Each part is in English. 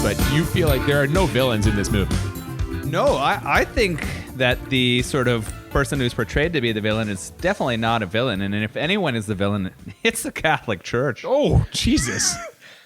But you feel like there are no villains in this movie. No, I think that the sort of person who's portrayed to be the villain is definitely not a villain. And if anyone is the villain, it's the Catholic Church. Oh, Jesus.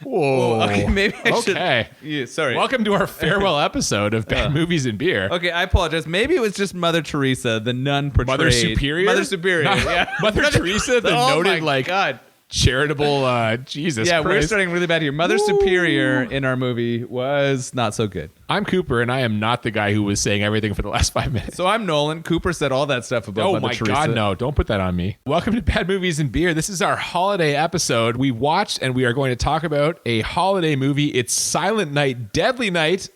Whoa. Okay, maybe I should. Okay. Yeah, sorry. Welcome to our farewell episode of Bad Movies and Beer. Okay, I apologize. Maybe it was just Mother Teresa, the nun portrayed. Mother Superior? Mother Superior, yeah. Mother Teresa, the noted, God. charitable, Jesus Yeah, Christ. we're starting really bad here. Mother Superior in our movie was not so good. I'm Cooper, and I am not the guy who was saying everything for the last 5 minutes. So I'm Nolan. Cooper said all that stuff about Mother Teresa. Oh my God, no. Don't put that on me. Welcome to Bad Movies and Beer. This is our holiday episode. We watched and we are going to talk about a holiday movie. It's Silent Night, Deadly Night.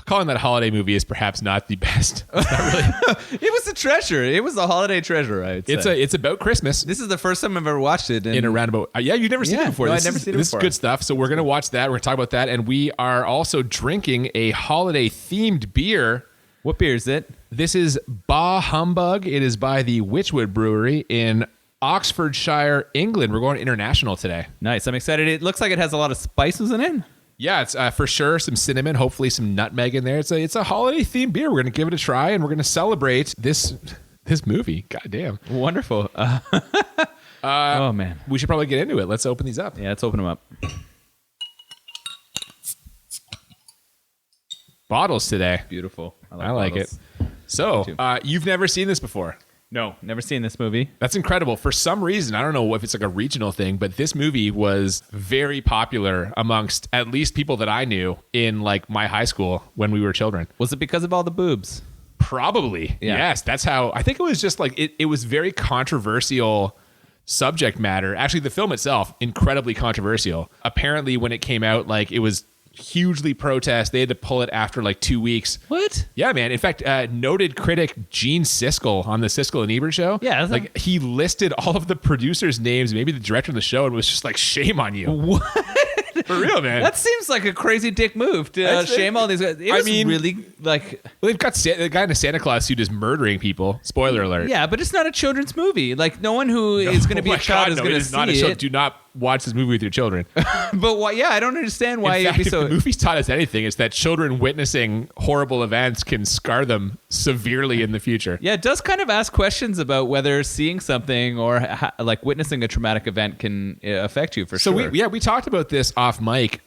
Calling that a holiday movie is perhaps not the best. It's not really. It was a treasure. It was a holiday treasure, I'd say. It's about Christmas. This is the first time I've ever watched it. In a roundabout. Yeah, you've never seen it before. No, I've never seen it before. This is good stuff. So we're going to watch that. We're going to talk about that. And we are also drinking a holiday-themed beer. What beer is it? This is Bah Humbug. It is by the Wychwood Brewery in Oxfordshire, England. We're going international today. Nice. I'm excited. It looks like it has a lot of spices in it. Yeah, it's for sure some cinnamon, hopefully some nutmeg in there. It's a holiday themed beer. We're gonna give it a try, and we're gonna celebrate this movie. God damn, wonderful. Oh man, we should probably get into it. Let's open these up. Yeah, let's open them up. Bottles today. Beautiful. I like it. So, you've never seen this before? No, never seen this movie. That's incredible. For some reason, I don't know if it's like a regional thing, but this movie was very popular amongst at least people that I knew in like my high school when we were children. Was it because of all the boobs? Probably. Yeah. Yes. That's how, I think it was just like, it was very controversial subject matter. Actually, the film itself, incredibly controversial. Apparently, when it came out, like it was hugely protest. They had to pull it after like 2 weeks. What? Yeah, man. In fact, noted critic Gene Siskel on the Siskel and Ebert show. Yeah, like he listed all of the producers' names, maybe the director of the show, and was just like, "Shame on you." What? For real, man. That seems like a crazy dick move to shame all these guys. I mean, really like. Well, they've got the guy in a Santa Claus suit is murdering people. Spoiler alert. Yeah, but it's not a children's movie. Like no one who is going to be a child is going to see it. Do not watch this movie with your children. But why? Yeah, I don't understand why it'd be be so. If the movie's taught us anything, it's that children witnessing horrible events can scar them severely in the future. Yeah, it does kind of ask questions about whether seeing something or like witnessing a traumatic event can affect you for sure. So we talked about this off mic.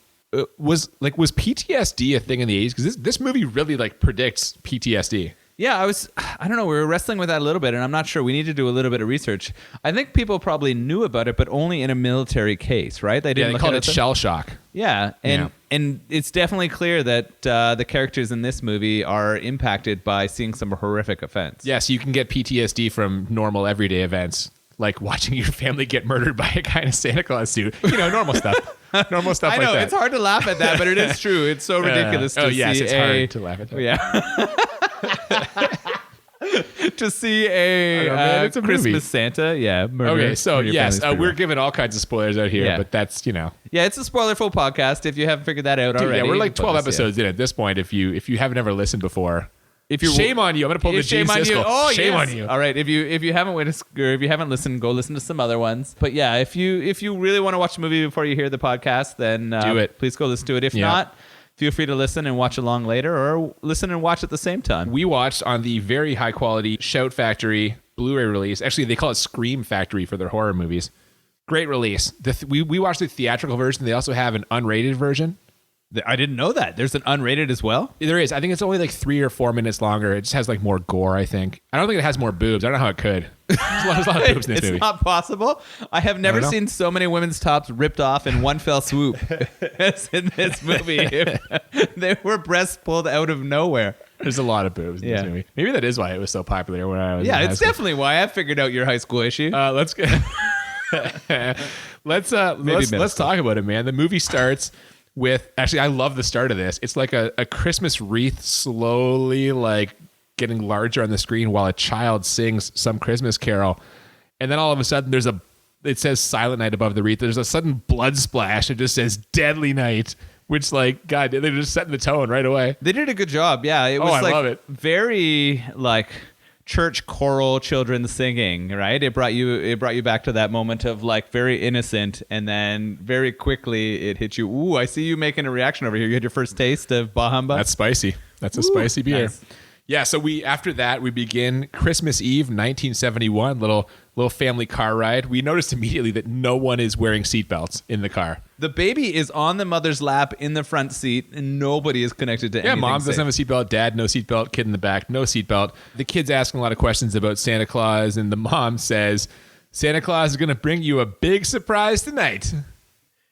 Was PTSD a thing in the 80s? Because this movie really like predicts PTSD. Yeah, I don't know, we were wrestling with that a little bit, and I'm not sure. We need to do a little bit of research. I think people probably knew about it, but only in a military case, right? They didn't. They called it shell shock. Yeah, and it's definitely clear that the characters in this movie are impacted by seeing some horrific events. Yeah, so you can get PTSD from normal everyday events, like watching your family get murdered by a guy in a Santa Claus suit. You know, normal stuff. Normal stuff I know, like that. It's hard to laugh at that, but it is true. It's so ridiculous to see it's hard to laugh at that. Yeah. To see a Christmas movie. Santa, Okay, so yes, we're giving all kinds of spoilers out here, but that's, Yeah, it's a spoiler-full podcast if you haven't figured that out already. Yeah, we're like 12 episodes in at this point. If you haven't ever listened before, shame on you. I'm going to pull the Gene Siskel. Oh, shame on you. All right, if you haven't witnessed or if you haven't listened, go listen to some other ones. But yeah, if you really want to watch the movie before you hear the podcast, then do it. Please go listen to it. If not, feel free to listen and watch along later, or listen and watch at the same time. We watched on the very high quality Shout Factory Blu-ray release. Actually, they call it Scream Factory for their horror movies. Great release. We watched the theatrical version. They also have an unrated version. I didn't know that. There's an unrated as well? There is. I think it's only like 3 or 4 minutes longer. It just has like more gore, I think. I don't think it has more boobs. I don't know how it could. There's a lot of boobs in this movie. It's not possible. I have never seen so many women's tops ripped off in one fell swoop as in this movie. They were breasts pulled out of nowhere. There's a lot of boobs in this movie. Maybe that is why it was so popular when I was in high it's school. Definitely why. I figured out your high school issue. Let's go. Let's talk about it, man. The movie starts with, actually, I love the start of this. It's like a Christmas wreath slowly like getting larger on the screen while a child sings some Christmas carol. And then all of a sudden it says Silent Night above the wreath. There's a sudden blood splash. It just says Deadly Night which like, God, they're just setting the tone right away. They did a good job. Yeah. It was I love it. Very like church choral children singing, right? It brought you back to that moment of like very innocent, and then very quickly it hit you. Ooh, I see you making a reaction over here. You had your first taste of Bah Humbug. That's spicy. That's a spicy beer. Nice. Yeah, so after that we begin Christmas Eve 1971, little family car ride. We noticed immediately that no one is wearing seatbelts in the car. The baby is on the mother's lap in the front seat, and nobody is connected to anything. Yeah, mom safe. doesn't have a seatbelt, dad no seatbelt, kid in the back no seatbelt. The kid's asking a lot of questions about Santa Claus, and the mom says, Santa Claus is going to bring you a big surprise tonight.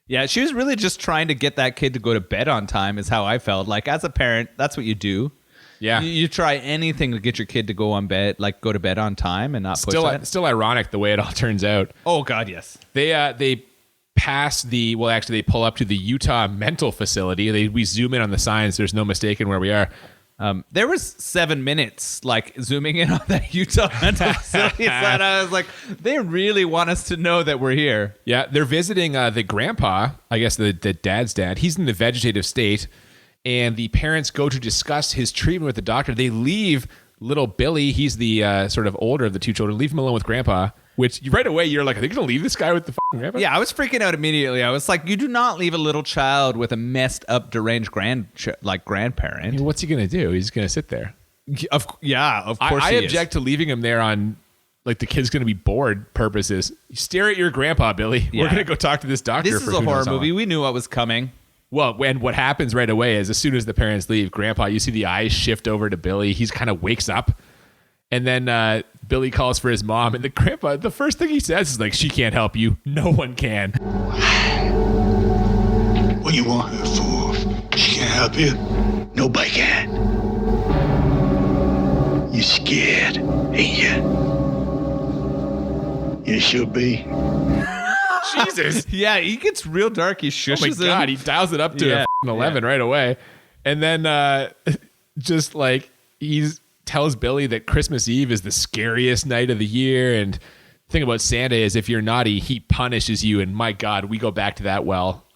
Yeah, she was really just trying to get that kid to go to bed on time is how I felt. Like as a parent, that's what you do. Yeah. You try anything to get your kid to go to bed on time and not push that. Still ironic the way it all turns out. Oh God, yes. They pass they pull up to the Utah mental facility. We zoom in on the signs. There's no mistaking where we are. There was 7 minutes like zooming in on that Utah mental facility side. I was like, they really want us to know that we're here. Yeah, they're visiting the grandpa, I guess the dad's dad. He's in the vegetative state. And the parents go to discuss his treatment with the doctor. They leave little Billy, he's the sort of older of the two children, leave him alone with grandpa, which right away you're like, are they going to leave this guy with the fucking grandpa? Yeah, I was freaking out immediately. I was like, you do not leave a little child with a messed up, deranged grandparent. I mean, what's he going to do? He's going to sit there. Of course I object to leaving him there on like the kid's going to be bored purposes. You stare at your grandpa, Billy. Yeah. We're going to go talk to this doctor. This is a horror movie. We knew what was coming. Well, and what happens right away is as soon as the parents leave, grandpa, you see the eyes shift over to Billy. He's kind of wakes up. And then Billy calls for his mom. And the grandpa, the first thing he says is like, she can't help you. No one can. What do you want her for? She can't help you. Nobody can. You scared, ain't you? You should be. Jesus. Yeah, he gets real dark. He shushes him. Oh my God, he dials it up to 11 right away. And then just like tells Billy that Christmas Eve is the scariest night of the year. And the thing about Santa is if you're naughty, he punishes you. And my God, we go back to that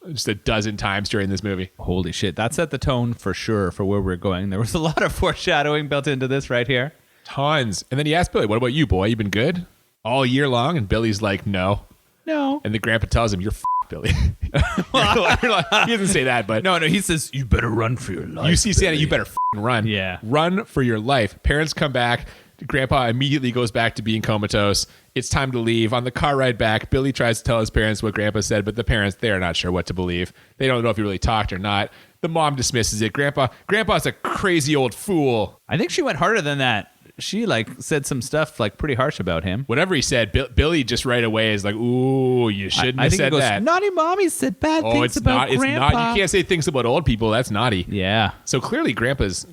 just a dozen times during this movie. Holy shit. That set the tone for sure for where we're going. There was a lot of foreshadowing built into this right here. Tons. And then he asked Billy, what about you, boy? You been good all year long? And Billy's like, no. And the grandpa tells him, you're Billy. He doesn't say that, but no, he says, you better run for your life. You see Santa, Billy. you better run. Yeah. Run for your life. Parents come back. Grandpa immediately goes back to being comatose. It's time to leave. On the car ride back, Billy tries to tell his parents what Grandpa said, but the parents, they're not sure what to believe. They don't know if he really talked or not. The mom dismisses it. Grandpa's a crazy old fool. I think she went harder than that. She said some stuff pretty harsh about him. Whatever he said, Billy just right away is like, ooh, you shouldn't have said that. Naughty mommy said bad things about Grandpa. It's not. You can't say things about old people. That's naughty. Yeah. So clearly Grandpa's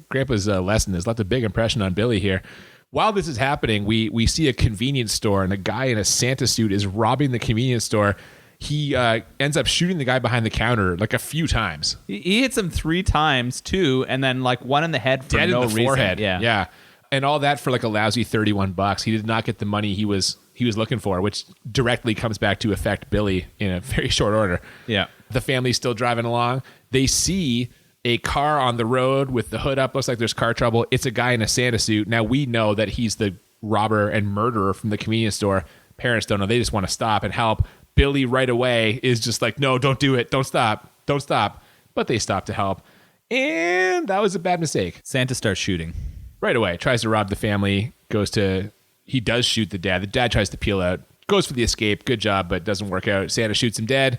lesson has left a big impression on Billy here. While this is happening, we see a convenience store and a guy in a Santa suit is robbing the convenience store. He ends up shooting the guy behind the counter a few times. He hits him 3 times too, and then one in the head for Dead no in the reason. Forehead. Yeah. And all that for a lousy $31. He did not get the money he was looking for, which directly comes back to affect Billy in a very short order. Yeah. The family's still driving along. They see a car on the road with the hood up. Looks like there's car trouble. It's a guy in a Santa suit. Now we know that he's the robber and murderer from the convenience store. Parents don't know. They just want to stop and help. Billy right away is just like, no, don't do it. Don't stop. Don't stop. But they stop to help. And that was a bad mistake. Santa starts shooting. Right away. Tries to rob the family. He does shoot the dad. The dad tries to peel out. Goes for the escape. Good job, but doesn't work out. Santa shoots him dead.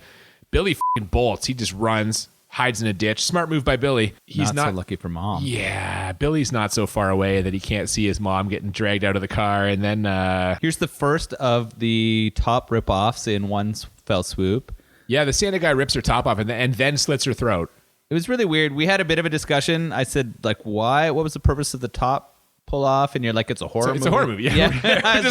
Billy fucking bolts. He just runs. Hides in a ditch. Smart move by Billy. He's not so lucky for mom. Yeah, Billy's not so far away that he can't see his mom getting dragged out of the car. And then here's the first of the top rip-offs in one fell swoop. Yeah, the Santa guy rips her top off and then slits her throat. It was really weird. We had a bit of a discussion. I said, why? What was the purpose of the top pull off? And you're like, it's a horror movie. It's a horror movie. Yeah. I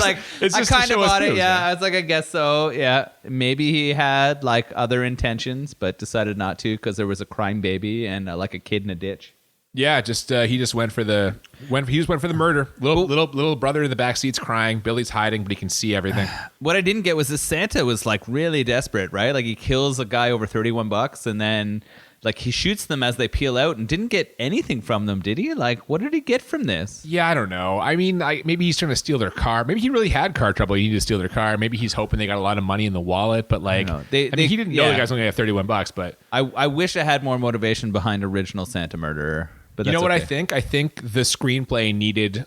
was I kind of bought it. Yeah. Man. I was like, I guess so. Yeah. Maybe he had other intentions, but decided not to because there was a crying baby and a kid in a ditch. Yeah. He just went for the murder. Little brother in the back seat's crying. Billy's hiding, but he can see everything. What I didn't get was this Santa was really desperate, right? He kills a guy over $31 and then like he shoots them as they peel out and didn't get anything from them, did he? Like, what did he get from this? Yeah, I don't know. I mean, maybe he's trying to steal their car. Maybe he really had car trouble. He needed to steal their car. Maybe he's hoping they got a lot of money in the wallet. But like, he didn't know the guy's only got $31. But I wish I had more motivation behind original Santa murderer. But you know what I think? I think the screenplay needed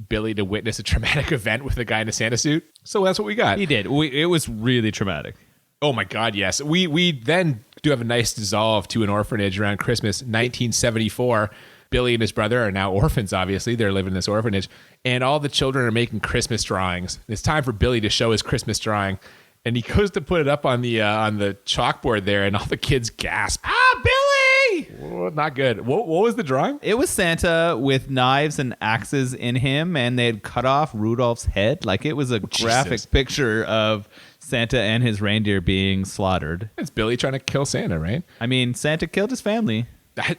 Billy to witness a traumatic event with a guy in a Santa suit. So that's what we got. He did. It was really traumatic. Oh my God, yes. We then do have a nice dissolve to an orphanage around Christmas 1974. Billy and his brother are now orphans, obviously. They're living in this orphanage. And all the children are making Christmas drawings. It's time for Billy to show his Christmas drawing. And he goes to put it up on the chalkboard there, and all the kids gasp. Ah, Billy! Oh, not good. What was the drawing? It was Santa with knives and axes in him, and they had cut off Rudolph's head. Like, it was a graphic picture of Santa and his reindeer being slaughtered. It's Billy trying to kill Santa, right? I mean, Santa killed his family.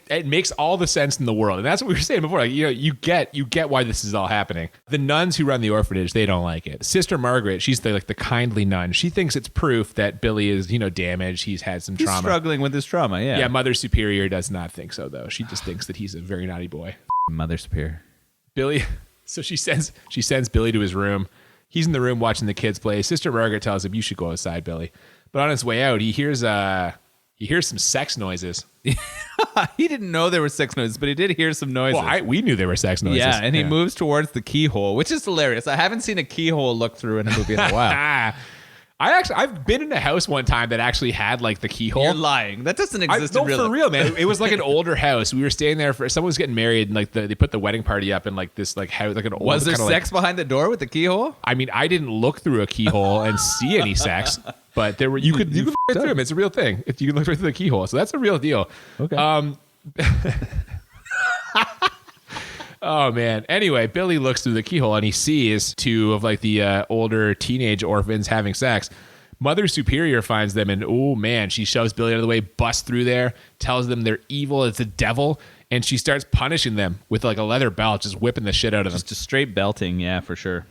It makes all the sense in the world, and that's what we were saying before. Like, you get why this is all happening. The nuns who run the orphanage, they don't like it. Sister Margaret, she's the kindly nun. She thinks it's proof that Billy is damaged. He's had some trauma. He's struggling with his trauma. Yeah. Yeah. Mother Superior does not think so, though. She just thinks that he's a very naughty boy. Mother Superior. Billy. So she sends Billy to his room. He's in the room watching the kids play. Sister Margaret tells him, "You should go outside, Billy." But on his way out, he hears some sex noises. He didn't know there were sex noises, but he did hear some noises. Well, we knew there were sex noises. Yeah, and he moves towards the keyhole, which is hilarious. I haven't seen a keyhole look through in a movie in a while. I've been in a house one time that actually had like the keyhole. You're lying. That doesn't exist in real life. For real, man. It was like an older house. We were staying there for someone was getting married, and like they put the wedding party up in like this like house, like an old. Was there sex behind the door with the keyhole? I mean, I didn't look through a keyhole and see any sex, but there were. You could look right through them. It's a real thing. If you can look right through the keyhole, so that's a real deal. Okay. Oh man. Anyway, Billy looks through the keyhole and he sees two of like the older teenage orphans having sex. Mother Superior finds them, and oh man, she shoves Billy out of the way, busts through there, tells them they're evil, it's a devil, and she starts punishing them with like a leather belt, just whipping the shit out of them. Just straight belting, yeah, for sure.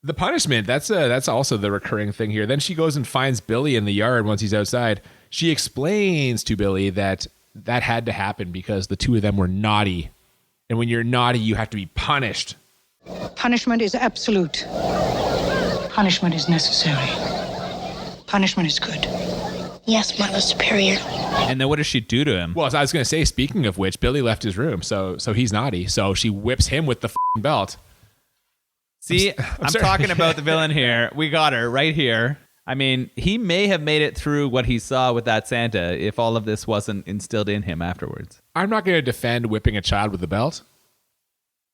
The punishment, that's also the recurring thing here. Then she goes and finds Billy in the yard once he's outside. She explains to Billy that had to happen because the two of them were naughty. And when you're naughty, you have to be punished. Punishment is absolute. Punishment is necessary. Punishment is good. Yes, Mother Superior. And then what does she do to him? Well, as I was going to say, speaking of which, Billy left his room, so he's naughty. So she whips him with the belt. See, I'm talking about the villain here. We got her right here. I mean, he may have made it through what he saw with that Santa if all of this wasn't instilled in him afterwards. I'm not going to defend whipping a child with a belt.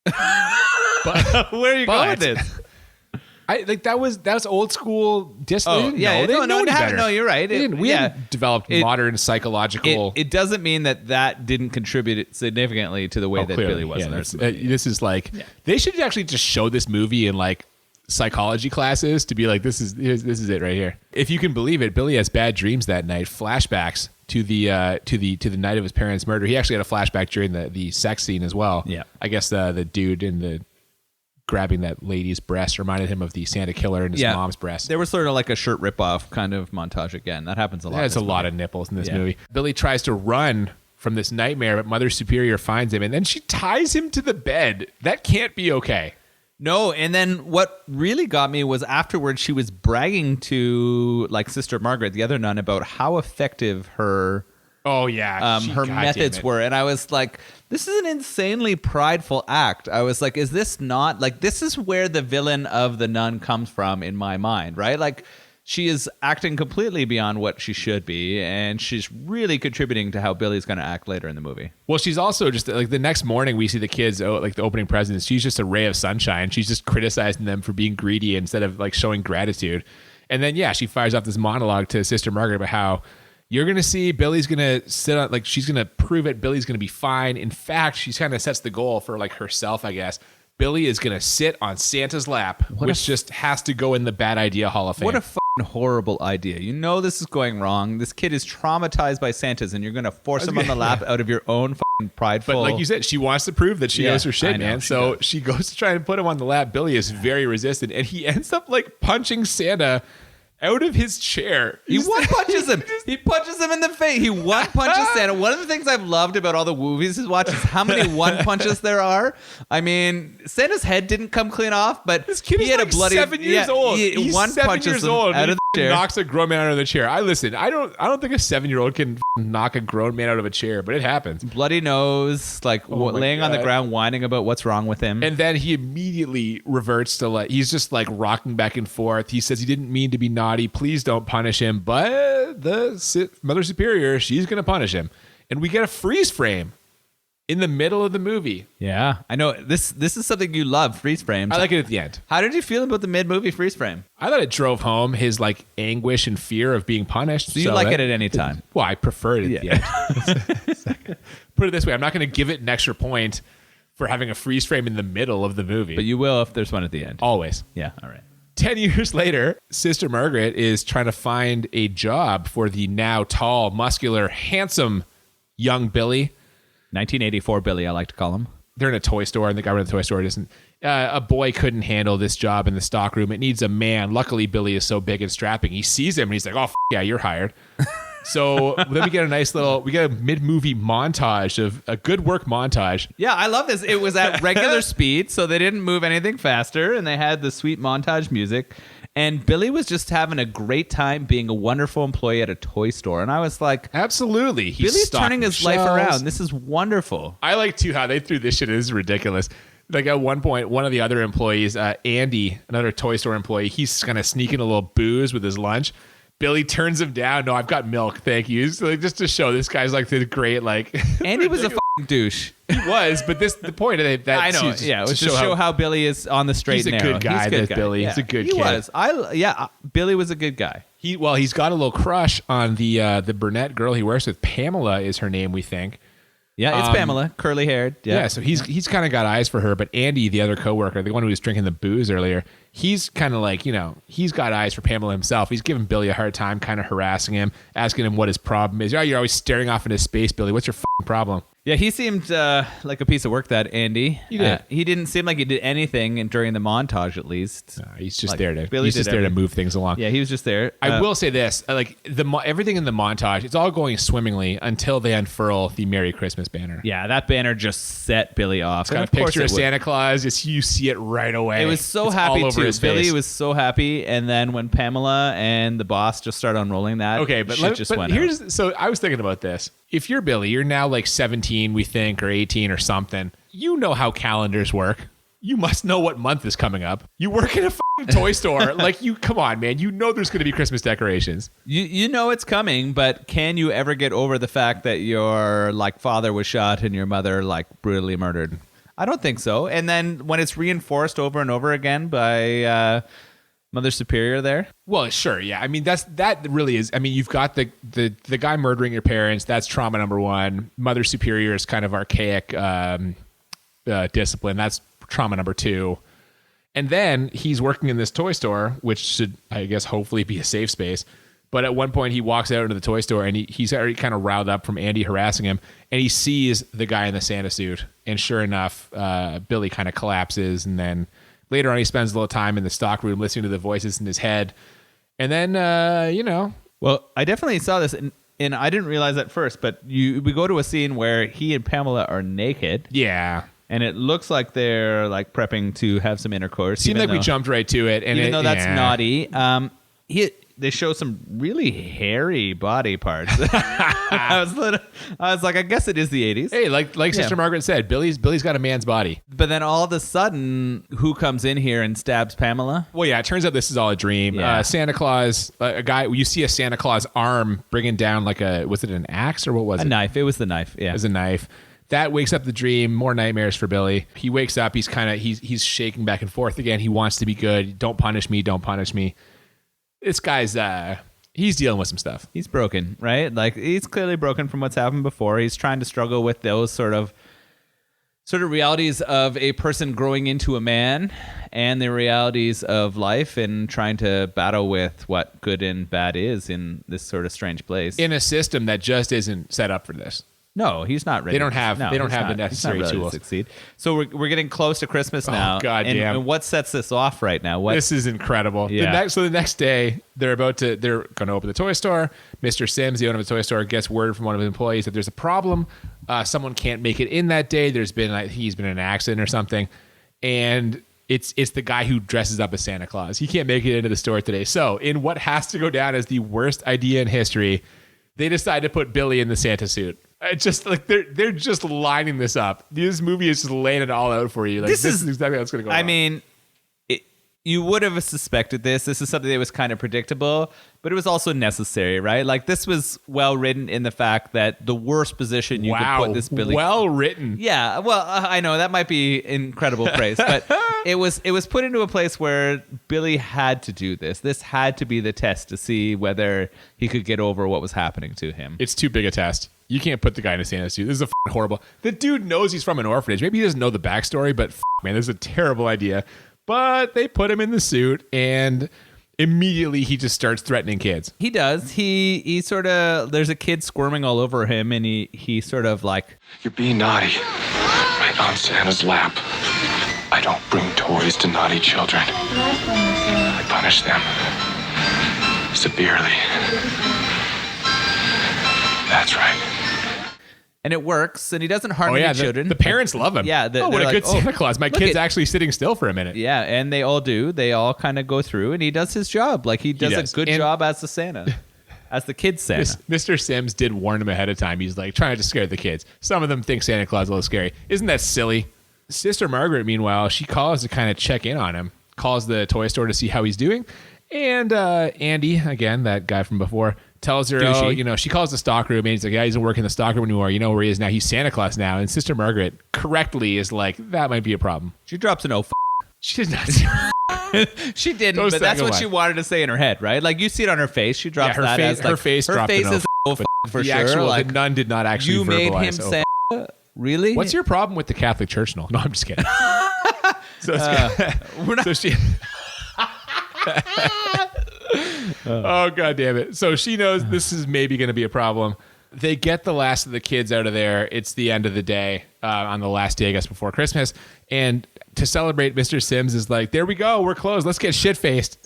But where are you going with this? That's old school discipline. Oh, yeah, no, you're right. We hadn't developed modern psychological. It doesn't mean that didn't contribute significantly to the way that clearly, Billy was. Yeah, this is like they should actually just show this movie in like psychology classes to be like this is it right here. If you can believe it, Billy has bad dreams that night. Flashbacks to the night of his parents' murder. He actually had a flashback during the sex scene as well. Yeah, I guess the dude in the grabbing that lady's breast reminded him of the Santa killer in his mom's breast. There was sort of like a shirt ripoff kind of montage again. That happens a lot. There's a lot of nipples in this movie. Billy tries to run from this nightmare, but Mother Superior finds him, and then she ties him to the bed. That can't be okay. No, and then what really got me was afterwards she was bragging to like Sister Margaret, the other nun, about how effective her her methods were. And I was like, this is an insanely prideful act. I was like, is this not like this is where the villain of the nun comes from in my mind, right? Like she is acting completely beyond what she should be, and she's really contributing to how Billy's going to act later in the movie. Well, she's also just like the next morning we see the kids like the opening presents. She's just a ray of sunshine. She's just criticizing them for being greedy instead of like showing gratitude. And then she fires off this monologue to Sister Margaret about how you're going to see Billy's going to sit on, like, she's going to prove it. Billy's going to be fine. In fact, she kind of sets the goal for, like, herself, I guess. Billy is going to sit on Santa's lap, which just has to go in the bad idea Hall of Fame. What a fucking horrible idea. You know this is going wrong. This kid is traumatized by Santas, and you're going to force him on the lap out of your own fucking prideful... But like you said, she wants to prove that she knows her shit, man. So she goes to try and put him on the lap. Billy is very resistant, and he ends up, like, punching Santa out of his chair. He one punches him. He punches him in the face. He one punches Santa. One of the things I've loved about all the movies he's watched is how many one punches there are. I mean, Santa's head didn't come clean off, but This kid he is had like a bloody 7 years old. He's one 7 punches years him old. out And of the chair. knocks a grown man out of the chair. I don't think a 7-year-old can knock a grown man out of a chair, but it happens. Bloody nose, like my laying on the God. ground, whining about what's wrong with him. And then he immediately reverts to like he's just like rocking back and forth. He says he didn't mean to be naughty. Please don't punish him. But the Mother Superior, she's going to punish him. And we get a freeze frame in the middle of the movie. Yeah, I know this is something you love, freeze frames. I like it at the end. How did you feel about the mid-movie freeze frame? I thought it drove home his like anguish and fear of being punished. So you like it at any time? Well, I prefer it at the end. Put it this way, I'm not going to give it an extra point for having a freeze frame in the middle of the movie. But you will if there's one at the end. Always. Yeah, all right. 10 years later, Sister Margaret is trying to find a job for the now tall, muscular, handsome young Billy. 1984 Billy, I like to call him. They're in a toy store, and the guy running the toy store doesn't. A boy couldn't handle this job in the stockroom. It needs a man. Luckily, Billy is so big and strapping. He sees him, and he's like, "Oh, yeah, you're hired." So then we get a mid-movie montage of a good work montage. Yeah, I love this. It was at regular speed, so they didn't move anything faster, and they had the sweet montage music. And Billy was just having a great time being a wonderful employee at a toy store. And I was like, Absolutely. He's Billy's stocking turning his life shelves. around. This is wonderful. I like, too, how they threw this shit in. This is ridiculous. Like, at one point, one of the other employees, Andy, another toy store employee, he's kind of sneaking a little booze with his lunch. Billy turns him down. No, I've got milk. Thank you. So, like, just to show this guy's like the great, like. Andy was a fucking douche. He was, but the point of it, that I know. Yeah, it was to show how Billy is on the straight he's a and narrow. good guy. He's a good that guy. Billy. Yeah. He's a good he kid. was. Billy was a good guy. He's got a little crush on the brunette girl he works with. Pamela is her name, we think. Yeah, it's Pamela, curly haired. Yeah, so he's kind of got eyes for her, but Andy, the other coworker, the one who was drinking the booze earlier, he's kind of like, he's got eyes for Pamela himself. He's giving Billy a hard time, kind of harassing him, asking him what his problem is. Oh, you're always staring off into space, Billy. What's your problem? Yeah, he seemed like a piece of work, that Andy. He did. He didn't seem like he did anything during the montage, at least. He's just Like, there to Billy he's did just there to everything. move things along. Yeah, he was just there. I will say this, like everything in the montage, it's all going swimmingly until they unfurl the Merry Christmas banner. Yeah, that banner just set Billy off. It's got a picture of Santa Claus. You see it right away. It was so It's happy all over too. his Billy face. was so happy, and then when Pamela and the boss just started unrolling that, Okay, but shit just went out. so I was thinking about this. If you're Billy, you're now like 17, we think, or 18 or something. You know how calendars work. You must know what month is coming up. You work in a fucking toy store. Come on, man. You know there's going to be Christmas decorations. You know it's coming, but can you ever get over the fact that your father was shot and your mother brutally murdered? I don't think so. And then when it's reinforced over and over again by Mother Superior there. Well, sure, yeah. I mean, that really is. I mean, you've got the guy murdering your parents. That's trauma number one. Mother Superior is kind of archaic discipline. That's trauma number two. And then he's working in this toy store, which should, I guess, hopefully be a safe space. But at one point, he walks out into the toy store, and he's already kind of riled up from Andy harassing him, and he sees the guy in the Santa suit. And sure enough, Billy kind of collapses, and then later on, he spends a little time in the stockroom listening to the voices in his head. And then, Well, I definitely saw this, and I didn't realize at first, but we go to a scene where he and Pamela are naked. Yeah. And it looks like they're prepping to have some intercourse. Seemed like we jumped right to it. And even though that's yeah. naughty. They show some really hairy body parts. I was like, I guess it is the 80s. Hey, like Sister Margaret said, Billy's got a man's body. But then all of a sudden, who comes in here and stabs Pamela? Well, yeah, it turns out this is all a dream. Yeah. Santa Claus, a guy, you see a Santa Claus arm bringing down was it an axe or what was A it? knife. It was the knife. Yeah. It was a knife. That wakes up the dream. More nightmares for Billy. He wakes up. He's he's shaking back and forth again. He wants to be good. Don't punish me. Don't punish me. This guy's he's dealing with some stuff. He's broken, right? He's clearly broken from what's happened before. He's trying to struggle with those sort of realities of a person growing into a man and the realities of life, and trying to battle with what good and bad is in this sort of strange place. In a system that just isn't set up for this. No, he's not ready. They don't have the he's not necessary ready to tools. succeed. So we're getting close to Christmas now. God and, damn. and what sets this off right now? This is incredible. Yeah. The next day, they're going to open the toy store. Mr. Sims, the owner of the toy store, gets word from one of his employees that there's a problem. Someone can't make it in that day. He's been in an accident or something. And it's the guy who dresses up as Santa Claus. He can't make it into the store today. So in what has to go down as the worst idea in history, they decide to put Billy in the Santa suit. Just like they're just lining this up. This movie is just laying it all out for you. Like this is exactly how it's going to go. I mean, you would have suspected this. This is something that was kind of predictable, but it was also necessary, right? Like this was well written in the fact that the worst position you could put this Billy. Well written. Yeah, well, I know that might be incredible praise, but it was put into a place where Billy had to do this. This had to be the test to see whether he could get over what was happening to him. It's too big a test. You can't put the guy in a Santa suit. This is horrible. The dude knows he's from an orphanage. Maybe he doesn't know the backstory, but man, this is a terrible idea. But they put him in the suit, and immediately he just starts threatening kids. He does. He sort of, there's a kid squirming all over him, and he sort of like, "You're being naughty. Right on Santa's lap. I don't bring toys to naughty children. I punish them severely." That's right. and it works, and he doesn't harm any children. The parents love him. Yeah, what a like, good Santa Claus. My kid's actually sitting still for a minute. Yeah, and they all do. They all kind of go through, and he does his job. Like he does a good job as the Santa. As the kid Santa. Mr. Sims did warn him ahead of time. He's like trying to scare the kids. Some of them think Santa Claus is a little scary. Isn't that silly? Sister Margaret, meanwhile, she calls to kind of check in on him. Calls the toy store to see how he's doing. And Andy, again, that guy from before, tells her, she calls the stockroom, and he's like, yeah, he doesn't work in the stockroom anymore. You know where he is now. He's Santa Claus now. And Sister Margaret correctly is like, that might be a problem. She drops an She did not. She didn't, but that's what she wanted to say in her head, right? Like you see it on her face. She drops her that face, as like, her face her dropped face an is for the sure. Actual, like, the nun did not actually you made him verbalize Santa. Really? What's your problem with the Catholic Church? No, I'm just kidding. So she. Oh, God damn it. So she knows this is maybe going to be a problem. They get the last of the kids out of there. It's the end of the day on the last day, I guess, before Christmas. And to celebrate, Mr. Sims is like, there we go. We're closed. Let's get shit-faced.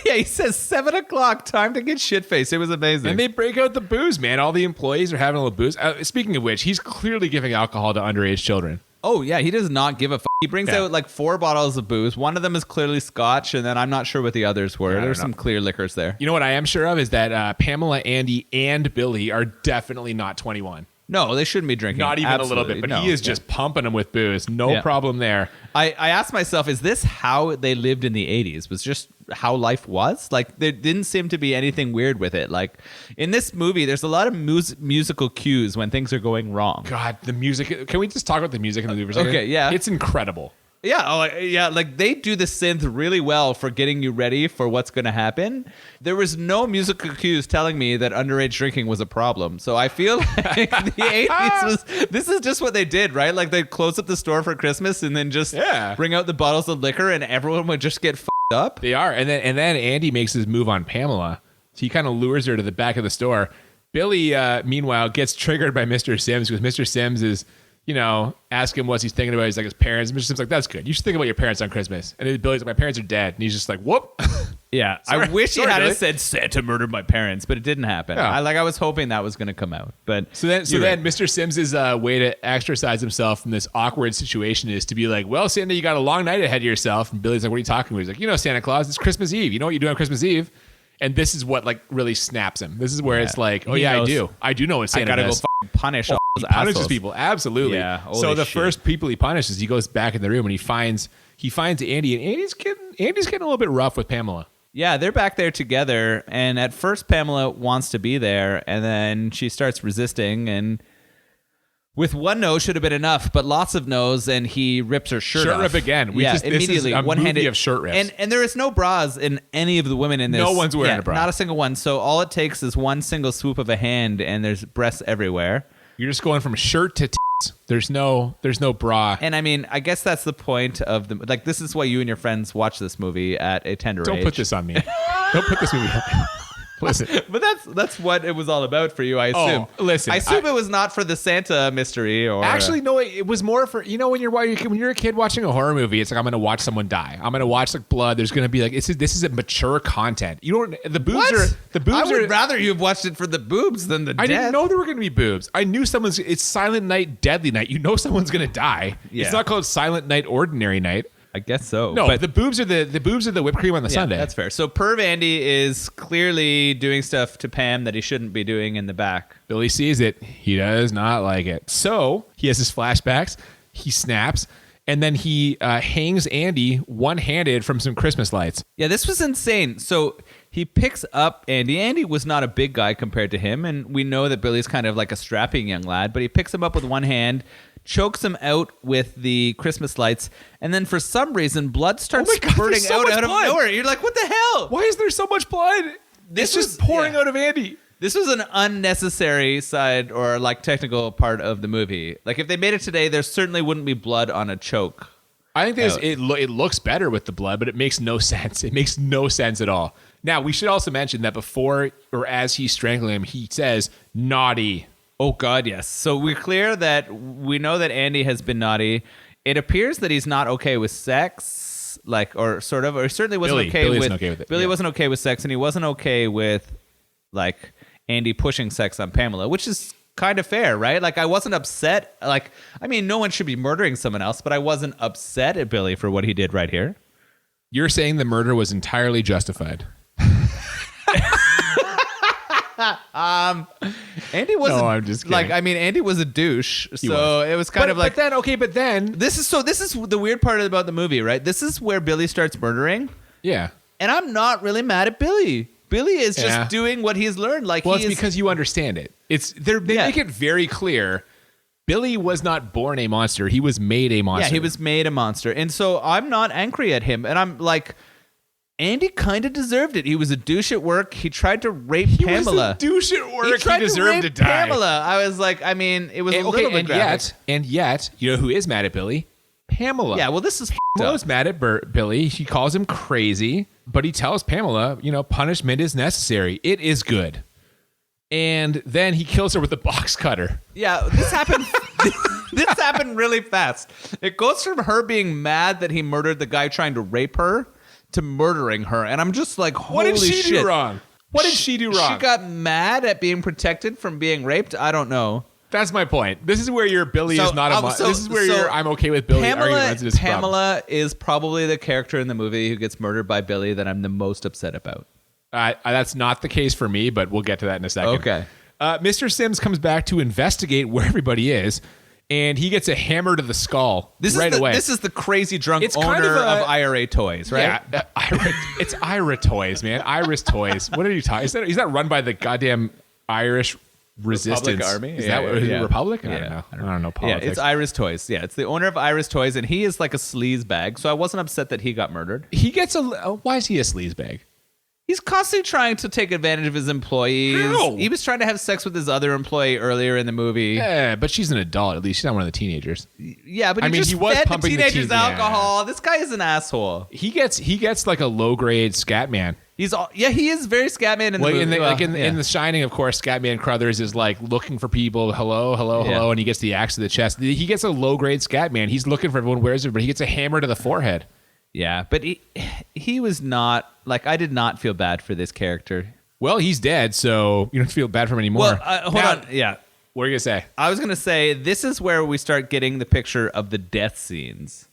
Yeah, he says 7 o'clock, time to get shit-faced. It was amazing. And they break out the booze, man. All the employees are having a little booze. Speaking of which, he's clearly giving alcohol to underage children. Oh, yeah, he does not give a f***. He brings out like 4 bottles of booze. One of them is clearly scotch, and then I'm not sure what the others were. There's some clear liquors there. You know what I am sure of is that Pamela, Andy, and Billy are definitely not 21. No, they shouldn't be drinking. Not even a little bit, but he is just pumping them with booze. No problem there. I asked myself, is this how they lived in the 80s? Was just how life was? Like, there didn't seem to be anything weird with it. Like, in this movie, there's a lot of musical cues when things are going wrong. God, the music. Can we just talk about the music in the movie for a second? Okay, yeah. It's incredible. Yeah, like they do the synth really well for getting you ready for what's going to happen. There was no musical cues telling me that underage drinking was a problem. So I feel like the 80s this is just what they did, right? Like they'd close up the store for Christmas and then just bring out the bottles of liquor and everyone would just get f***ed up. They are. And then Andy makes his move on Pamela. So he kind of lures her to the back of the store. Billy, meanwhile, gets triggered by Mr. Sims because Mr. Sims is, ask him what he's thinking about. He's like his parents. Mr. Sims like, that's good. You should think about your parents on Christmas. And then Billy's like, my parents are dead. And he's just like, whoop. Yeah, I wish he had said Santa murdered my parents, but it didn't happen. Yeah. I was hoping that was going to come out. But so then Mr. Sims's way to extricate himself from this awkward situation is to be like, well, Santa, you got a long night ahead of yourself. And Billy's like, what are you talking about? He's like, Santa Claus, it's Christmas Eve. You know what you do on Christmas Eve? And this is what like really snaps him. This is where it's like, oh yeah, I do know what Santa does. I gotta go punish all those assholes. Punishes assholes. people, absolutely. Yeah. So the first people he punishes, he goes back in the room and he finds Andy, and Andy's getting a little bit rough with Pamela. Yeah, they're back there together, and at first Pamela wants to be there, and then she starts resisting, and with one no should have been enough, but lots of no's, and he rips her shirt off. Rip again. Immediately. This is a movie of shirt rips. And there is no bras in any of the women in this. No one's wearing a bra. Not a single one. So all it takes is one single swoop of a hand, and there's breasts everywhere. You're just going from shirt to tits. There's no bra. And I mean, I guess that's the point of the like. This is why you and your friends watch this movie at a tender age. Don't put this on me. Don't put this movie on me. Listen. But that's what it was all about for you, I assume. Oh, listen, I assume it was not for the Santa mystery or Actually, no, it was more for, when you're a kid watching a horror movie, it's like, I'm going to watch someone die. I'm going to watch like blood. There's going to be like, this is a mature content. The boobs I would rather you have watched it for the boobs than the death. I didn't know there were going to be boobs. I knew it's Silent Night, Deadly Night. You know someone's going to die. Yeah. It's not called Silent Night, Ordinary Night. I guess so. No, but the boobs are the whipped cream on the sundae. That's fair. So Perv Andy is clearly doing stuff to Pam that he shouldn't be doing in the back. Billy sees it. He does not like it. So he has his flashbacks. He snaps. And then he hangs Andy one-handed from some Christmas lights. Yeah, this was insane. So he picks up Andy. Andy was not a big guy compared to him. And we know that Billy's kind of like a strapping young lad. But he picks him up with one hand, chokes him out with the Christmas lights, and then for some reason, blood starts spurting out of nowhere. You're like, what the hell? Why is there so much blood? It's just pouring out of Andy. This was an unnecessary side or like technical part of the movie. Like if they made it today, there certainly wouldn't be blood on a choke. I think it looks better with the blood, but it makes no sense. It makes no sense at all. Now, we should also mention that before or as he's strangling him, he says, naughty. Oh, God, yes. So we're clear that we know that Andy has been naughty. It appears that he's not okay with sex, or certainly wasn't Billy isn't okay with it. Billy wasn't okay with sex, and he wasn't okay with, like, Andy pushing sex on Pamela, which is kind of fair, right? Like, I wasn't upset. Like, I mean, no one should be murdering someone else, but I wasn't upset at Billy for what he did right here. You're saying the murder was entirely justified. Andy wasn't. No, I'm just kidding. Like, I mean, Andy was a douche, He so was. it was kind of like. But then. This is the weird part about the movie, right? This is where Billy starts murdering, Yeah. and I'm not really mad at Billy. Billy is just doing what he's learned. Like, Well, it's because you understand it. They make it very clear. Billy was not born a monster. He was made a monster. Yeah, he was made a monster, and so I'm not angry at him, and I'm like. Andy kind of deserved it. He was a douche at work. He tried to rape Pamela. He was a douche at work. He tried deserved to rape to die. Pamela. I was like, I mean, it was a little bit graphic. And yet, you know who is mad at Billy? Pamela. Yeah, well, this is Pamela's mad at Billy. She calls him crazy, but he tells Pamela, punishment is necessary. It is good. And then he kills her with a box cutter. Yeah, this happened. This happened really fast. It goes from her being mad that he murdered the guy trying to rape her to murdering her, and I'm just like, holy shit. What did she do wrong? What did she do wrong? She got mad at being protected from being raped. I don't know. That's my point. This is where your Billy is not a. This is where your I'm okay with Billy argument runs into this problem. Pamela is probably the character in the movie who gets murdered by Billy that I'm the most upset about. That's not the case for me, but we'll get to that in a second. Okay. Mr. Sims comes back to investigate where everybody is. And he gets a hammer to the skull away. This is the crazy drunk owner of IRA Toys, right? Yeah, it's Ira Toys, man. Iris Toys. What are you talking? He's not run by the goddamn Irish Resistance Republic Army. Is that what Republic? Yeah. I don't know politics. Yeah, it's Iris Toys. Yeah, it's the owner of Iris Toys, and he is like a sleaze bag. So I wasn't upset that he got murdered. He gets why is he a sleaze bag? He's constantly trying to take advantage of his employees. How? He was trying to have sex with his other employee earlier in the movie. Yeah, but she's an adult. At least she's not one of the teenagers. Yeah, but I mean, just he was fed the pumping the teenagers teen- alcohol. yeah. This guy is an asshole. He gets like a low grade scat man. He is very Scatman in the movie. In The Shining, of course, Scatman Crothers is like looking for people. Hello, and he gets the axe to the chest. He gets a low grade Scatman. He's looking for everyone. Where's it? But he gets a hammer to the forehead. Yeah, but he was not like I did not feel bad for this character. Well, he's dead, so you don't feel bad for him anymore. Well, hold on. Yeah, what are you gonna say? I was gonna say this is where we start getting the picture of the death scenes.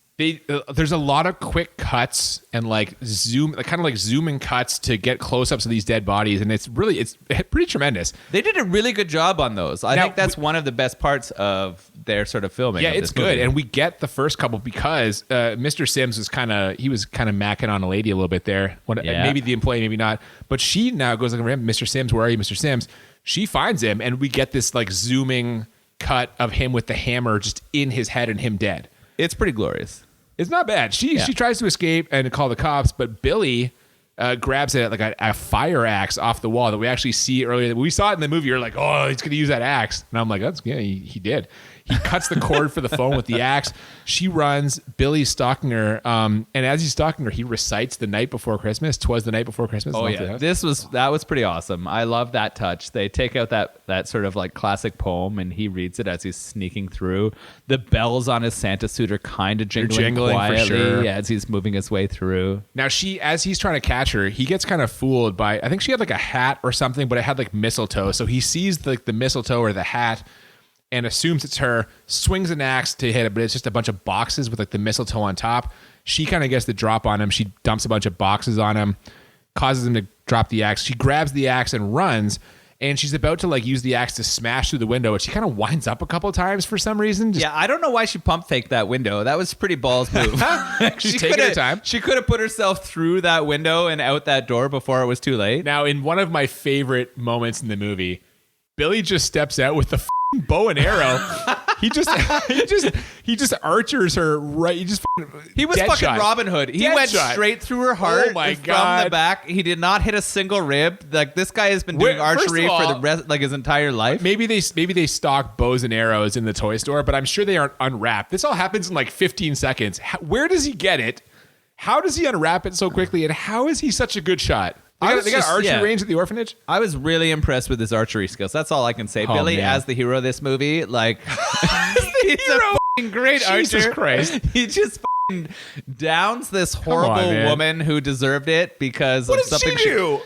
There's a lot of quick cuts and like zooming cuts to get close-ups of these dead bodies, and it's pretty tremendous. They did a really good job on those. I think that's one of the best parts of their sort of filming. Yeah, of it's this good, movie. and we get the first couple because Mr. Sims was kind of macking on a lady a little bit there. Maybe the employee, maybe not, but she now goes looking for him. Mr. Sims, where are you, Mr. Sims? She finds him, and we get this like zooming cut of him with the hammer just in his head and him dead. It's pretty glorious. It's not bad. She tries to escape and call the cops, but Billy grabs a fire axe off the wall that we actually see earlier. We saw it in the movie. You're like, oh, he's going to use that axe. And I'm like, he did. He cuts the cord for the phone with the axe. She runs. Billy's stalking her. And as he's stalking her, he recites "The Night Before Christmas." 'Twas the night before Christmas. Oh yeah, that was pretty awesome. I love that touch. They take out that sort of like classic poem, and he reads it as he's sneaking through. The bells on his Santa suit are kind of jingling quietly for sure. as he's moving his way through. Now as he's trying to catch her, he gets kind of fooled by, I think she had like a hat or something, but it had like mistletoe. So he sees the mistletoe or the hat and assumes it's her, swings an axe to hit it, but it's just a bunch of boxes with like the mistletoe on top. She kind of gets the drop on him. She dumps a bunch of boxes on him, causes him to drop the axe. She grabs the axe and runs, and she's about to like use the axe to smash through the window, and she kind of winds up a couple of times for some reason. Yeah, I don't know why she pump faked that window. That was pretty balls move. She's taking her time. She could have put herself through that window and out that door before it was too late. Now, in one of my favorite moments in the movie, Billy just steps out with the bow and arrow. he just archers her right. He was fucking shot. Robin Hood. He Dead went shot. straight through her heart. Oh my from God. the back. He did not hit a single rib. Like this guy has been doing archery for the rest, like his entire life. Maybe they stock bows and arrows in the toy store, but I'm sure they aren't unwrapped. This all happens in like 15 seconds. Where does he get it? How does he unwrap it so quickly? And how is he such a good shot? They got archery range at the orphanage? I was really impressed with his archery skills. That's all I can say. Billy, man. as the hero of this movie, like, he's a fucking great Jesus archer. Christ. He just fucking downs this horrible man. woman who deserved it because What of did something she do?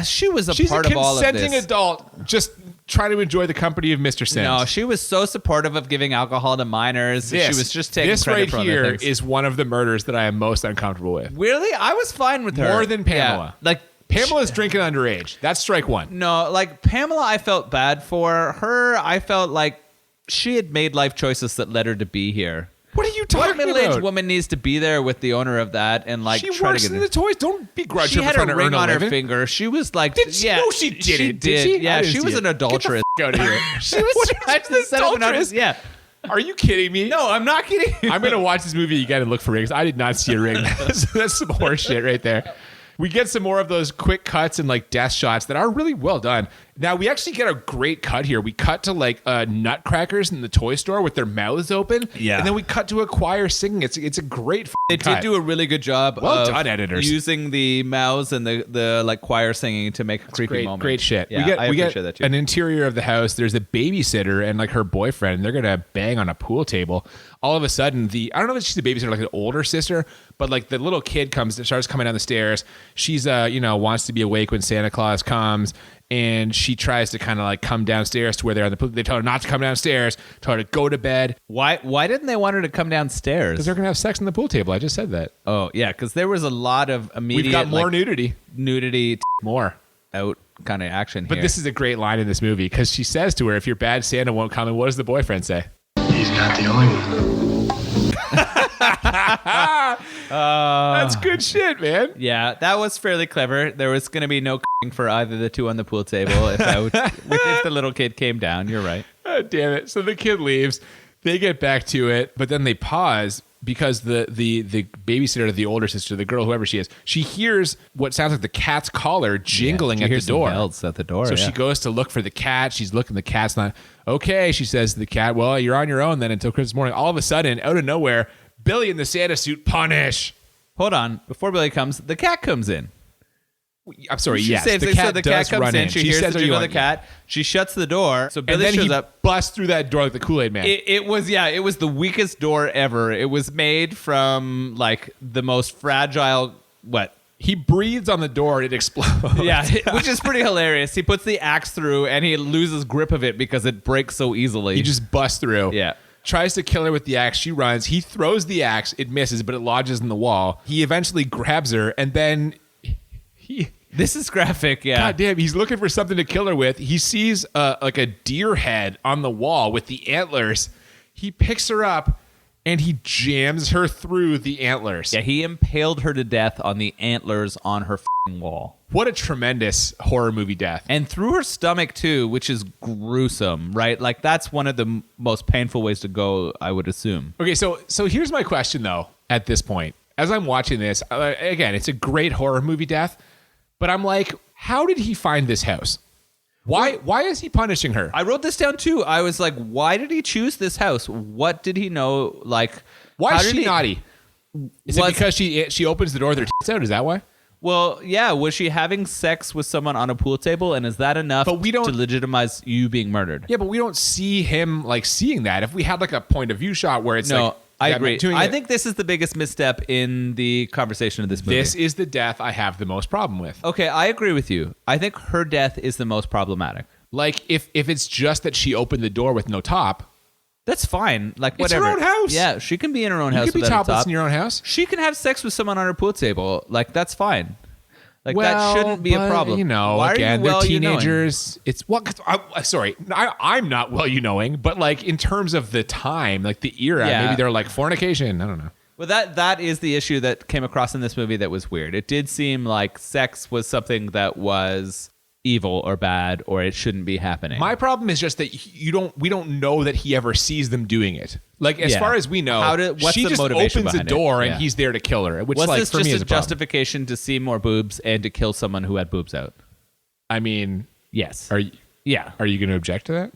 She was a She's part a of all of this. consenting adult just trying to enjoy the company of Mr. Sims. No, she was so supportive of giving alcohol to minors. She was just taking this credit right for other here things. is one of the murders that I am most uncomfortable with. Really? I was fine with her. More than Pamela. Yeah. Like, Pamela's drinking underage. That's strike one. no, like Pamela, I felt bad for her. I felt like she had made life choices that led her to be here. What are you What talking middle-aged about? woman needs to be there with the owner of that and like She try works to get in the toys. Don't begrudge She her had for a trying to ring earn a on her living. finger. She was like, Did she? yeah, No, she didn't. She Did she? Yeah, I didn't she see was it. an adulteress. Get the f- out of here. She was trying to set up an adulteress? Yeah. Are you kidding me? No, I'm not kidding. I'm going to watch this movie again and look for rings. I did not see a ring. That's some horse shit right there. We get some more of those quick cuts and like death shots that are really well done. Now we actually get a great cut here. We cut to like nutcrackers in the toy store with their mouths open. Yeah. And then we cut to a choir singing. It's a great They cut. did do a really good job Well of done, editors. using the mouths and the like choir singing to make a creepy moment. Great shit. Yeah, I we appreciate get that too. an interior of the house. There's a babysitter and like her boyfriend. They're gonna bang on a pool table. All of a sudden, I don't know if she's a babysitter, like an older sister, but like the little kid starts coming down the stairs. She's wants to be awake when Santa Claus comes. And she tries to kind of like come downstairs to where they're on the pool. They tell her not to come downstairs, tell her to go to bed. Why didn't they want her to come downstairs? Because they're going to have sex on the pool table. I just said that. Oh, yeah, because there was a lot of immediate We've got more like, nudity More. out kind of action But here. this is a great line in this movie because she says to her, if your bad Santa won't come, and what does the boyfriend say? He's not the only one. That's good shit, man. Yeah, that was fairly clever. There was going to be no for either the two on the pool table if the little kid came down. You're right. Oh, damn it. So the kid leaves. They get back to it, but then they pause because the babysitter, the older sister, the girl, whoever she is, she hears what sounds like the cat's collar jingling She at the hears some door. bells at the door. So yeah. she goes to look for the cat. She's looking. The cat's not. Okay, she says to the cat, well, you're on your own then until Christmas morning. All of a sudden, out of nowhere, Billy in the Santa suit, punish. Hold on. Before Billy comes, the cat comes in. I'm sorry, She yes. saves The it, cat so the does cat comes run in. She hears says, the "Are you jingle of on?" the cat. She shuts the door. So And Billy then shows he up. busts through that door like the Kool-Aid man. It was the weakest door ever. It was made from like the most fragile He breathes on the door and it explodes. Yeah, which is pretty hilarious. He puts the axe through and he loses grip of it because it breaks so easily. He just busts through. Yeah. Tries to kill her with the axe. She runs. He throws the axe. It misses, but it lodges in the wall. He eventually grabs her, and then This is graphic, yeah. God damn, he's looking for something to kill her with. He sees like a deer head on the wall with the antlers. He picks her up and he jams her through the antlers. Yeah, he impaled her to death on the antlers on her f***ing wall. What a tremendous horror movie death. And through her stomach, too, which is gruesome, right? Like, that's one of the most painful ways to go, I would assume. Okay, so here's my question, though, at this point. As I'm watching this, again, it's a great horror movie death, but I'm like, how did he find this house? Why is he punishing her? I wrote this down too. I was like, why did he choose this house? What did he know? Like, Why how is did she he- naughty? Is it because she opens the door with her tits out? Is that why? Well, yeah. Was she having sex with someone on a pool table, and is that enough But we don't- to legitimize you being murdered? Yeah, but we don't see him like seeing that. If we had like a point of view shot where it's No, like, I yeah, agree. doing I it- think this is the biggest misstep in the conversation of this movie. this is the death I have the most problem with. Okay, I agree with you. I think her death is the most problematic. Like if it's just that she opened the door with no top, That's fine. Like, It's her whatever. own house. Yeah, she can be in her own you house could be without a topless top. in your own house. She can have sex with someone on her pool table. Like, that's fine. Like, Well, that shouldn't be a but, problem. You know, Why again, are you they're well-you-knowing? teenagers. It's what? Sorry, I'm not well-you-knowing, but like in terms of the time, like the era, Yeah. maybe they're like fornication. I don't know. Well, that is the issue that came across in this movie that was weird. It did seem like sex was something that was evil or bad, or it shouldn't be happening. My problem is just that we don't know that he ever sees them doing it. Like as Yeah. far as we know, What's she the just motivation opens the behind it? door and Yeah. he's there to kill her. Which was like this for just me is a a problem. justification to see more boobs and to kill someone who had boobs out? I mean, Yes. are you Yeah. going to object to that?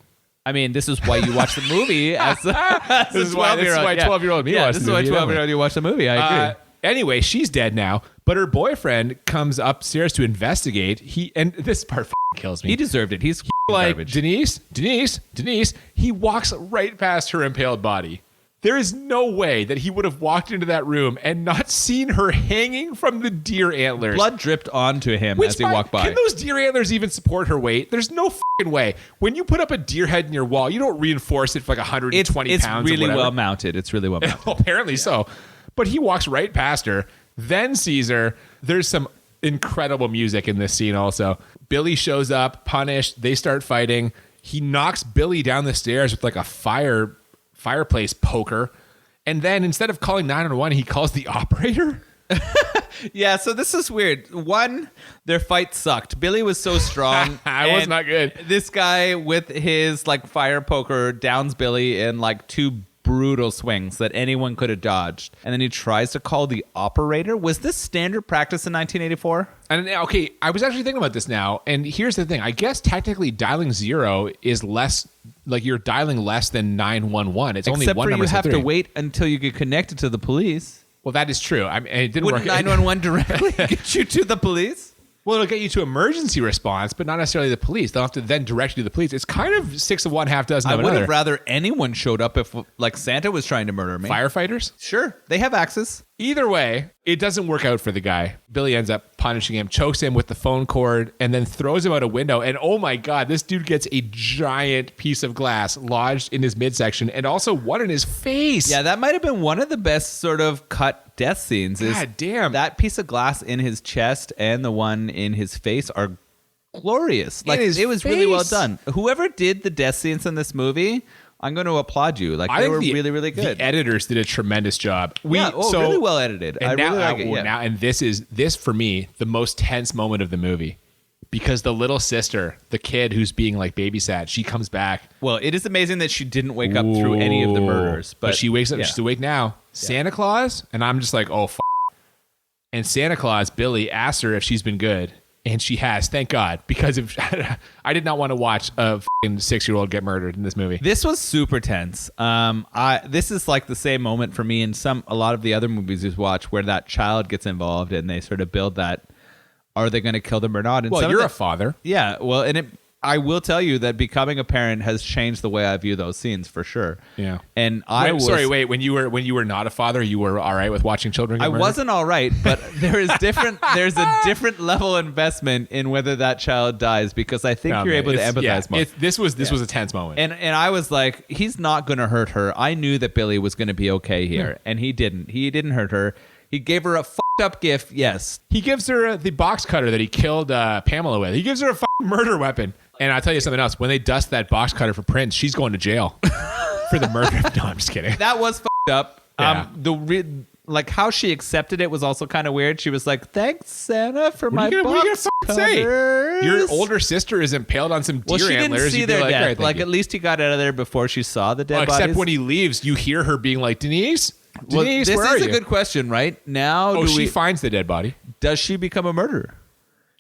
I mean, this is why you watch the movie as a This is why 12-year-old me Yeah, watched this the is why movie, 12-year-old you watch the movie. I agree. Anyway, she's dead now, but her boyfriend comes upstairs to investigate. And this part kills me. He deserved it. He's like garbage. Denise. He walks right past her impaled body. There is no way that he would have walked into that room and not seen her hanging from the deer antlers. Blood dripped onto him as he walked by. Can those deer antlers even support her weight? There's no fucking way. When you put up a deer head in your wall, you don't reinforce it for like 120 it's pounds. really or whatever. well mounted. It's really well mounted. Apparently so. But he walks right past her, then sees her. There's some incredible music in this scene also. Billy shows up, punished. They start fighting. He knocks Billy down the stairs with like a fireplace poker. And then instead of calling 911, he calls the operator. Yeah, so this is weird. One, their fight sucked. Billy was so strong. It was and not good. This guy with his like fire poker downs Billy in like two brutal swings that anyone could have dodged. And then he tries to call the operator. Was this standard practice in 1984? And okay, I was actually thinking about this now. And here's the thing. I guess technically dialing 0 is less, like you're dialing less than 911. It's only Except one for number. you have to three. wait until you get connected to the police. Well, that is true. I mean, it didn't Wouldn't work. 911 directly get you to the police? Well, it'll get you to emergency response, but not necessarily the police. They'll have to then direct you to the police. It's kind of 6 of one, half dozen I of would another. have rather anyone showed up if like Santa was trying to murder me. Firefighters? Sure, they have access. Either way, it doesn't work out for the guy. Billy ends up punishing him, chokes him with the phone cord, and then throws him out a window. And oh my God, this dude gets a giant piece of glass lodged in his midsection and also one in his face. Yeah, that might have been one of the best sort of cut death scenes. Is God damn. that piece of glass in his chest and the one in his face are glorious. Like his it was really well face. done. Whoever did the death scenes in this movie, I'm going to applaud you. Like I they think were really, really good. The editors did a tremendous job. Really well edited. And I now, really like it. Yeah. now, and this for me, the most tense moment of the movie, because the little sister, the kid who's being like babysat, she comes back. Well, it is amazing that she didn't wake up through any of the murders, but she wakes up. yeah. She's awake now. Santa Claus, and I'm just like, oh. And Santa Claus, Billy, asked her if she's been good, and she has. Thank God, because if I did not want to watch a 6-year-old get murdered in this movie. This was super tense. This is like the same moment for me in a lot of the other movies we've watched where that child gets involved and they sort of build that. Are they going to kill them or not? And Well, some of you're the- a father. Yeah, well, and I will tell you that becoming a parent has changed the way I view those scenes for sure. Yeah. And When you were not a father, you were all right with watching children get I murdered? wasn't all right, but there's a different level of investment in whether that child dies because I think No, you're man, able to it's- empathize more. This was a tense moment. And I was like, he's not going to hurt her. I knew that Billy was going to be okay here, and he didn't. He didn't hurt her. He gave her a fucked up gift. Yes. He gives her the box cutter that he killed Pamela with. He gives her a fucking murder weapon. And I'll tell you something else. When they dust that box cutter for Prince, she's going to jail for the murder. No, I'm just kidding. That was fucked up. Yeah. Like how she accepted it was also kind of weird. She was like, "Thanks, Santa, for What are you my gonna box fucking say? cutters." Your older sister is impaled on some deer Well, she didn't antlers. see You'd be their like, death. "All right, thank Like you." at least he got out of there before she saw the dead Except bodies. when he leaves, you hear her being like, Denise, Well, Denise, this where are is you? a good question, right? Now, she finds the dead body. does she become a murderer?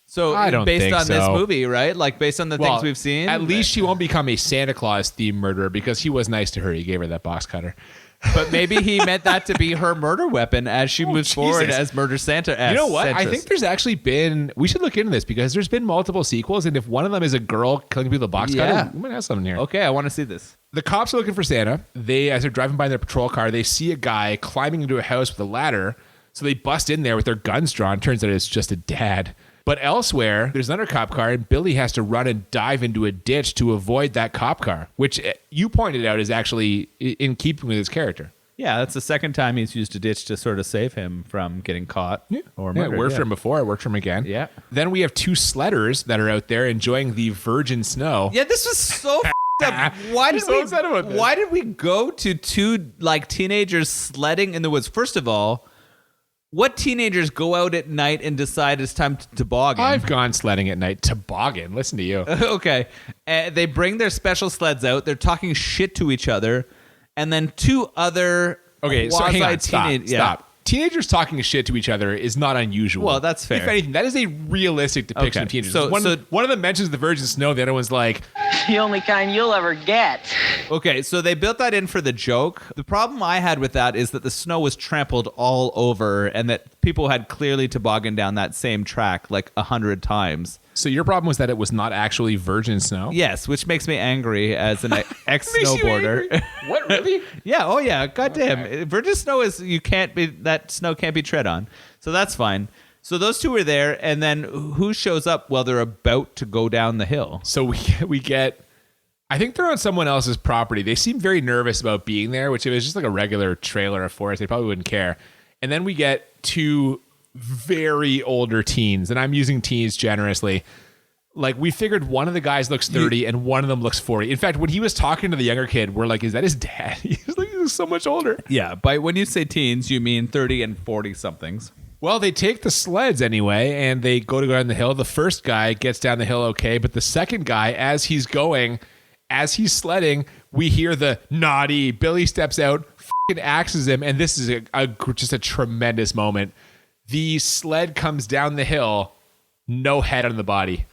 So I don't based think on this so. movie, right? Like based on the things we've seen. At least she won't become a Santa Claus themed murderer because he was nice to her. He gave her that box cutter. But maybe he meant that to be her murder weapon as she moves forward as Murder Santa. You know what? I centrist. think there's actually been. We should look into this because there's been multiple sequels, and if one of them is a girl killing people with a box cutter, we might have something here. Okay, I want to see this. The cops are looking for Santa. They, as they're driving by in their patrol car, they see a guy climbing into a house with a ladder. So they bust in there with their guns drawn. Turns out it's just a dad. But elsewhere, there's another cop car, and Billy has to run and dive into a ditch to avoid that cop car, which you pointed out is actually in keeping with his character. Yeah, that's the second time he's used a ditch to sort of save him from getting caught or murdered. It worked for him before. It worked for him again. Yeah. Then we have two sledders that are out there enjoying the virgin snow. Yeah, this was so up. Why did we go to two like teenagers sledding in the woods? First of all, what teenagers go out at night and decide it's time to toboggan? I've gone sledding at night. Toboggan. Listen to you. Okay. They bring their special sleds out. They're talking shit to each other. And then two other Okay, so hang on. quasi-teenage- Stop. Teenagers talking shit to each other is not unusual. Well, that's fair. If anything, that is a realistic depiction Okay, of teenagers. so- one of them mentions the virgin snow. The other one's like, The only kind you'll ever get. Okay, so they built that in for the joke. The problem I had with that is that the snow was trampled all over and that people had clearly tobogganed down that same track like 100 times. so your problem was that it was not actually virgin snow? Yes, which makes me angry as an Makes you ex-snowboarder. angry? What, really? Yeah, oh yeah, goddamn. Virgin snow is that snow can't be tread on. So that's fine. So those two are there, and then who shows up? Well, they're about to go down the hill. So we get, I think they're on someone else's property. They seem very nervous about being there, which if it was just like a regular trailer or forest, they probably wouldn't care. And then we get two very older teens, and I'm using teens generously. Like, we figured one of the guys looks 30 and one of them looks 40. In fact, when he was talking to the younger kid, we're like, is that his dad? He's like, he's so much older. Yeah, but when you say teens, you mean 30 and 40 somethings. Well, they take the sleds anyway, and they go down the hill. The first guy gets down the hill okay, but the second guy, as he's sledding, we hear the naughty. Billy steps out, fucking axes him, and this is just a tremendous moment. The sled comes down the hill, no head on the body.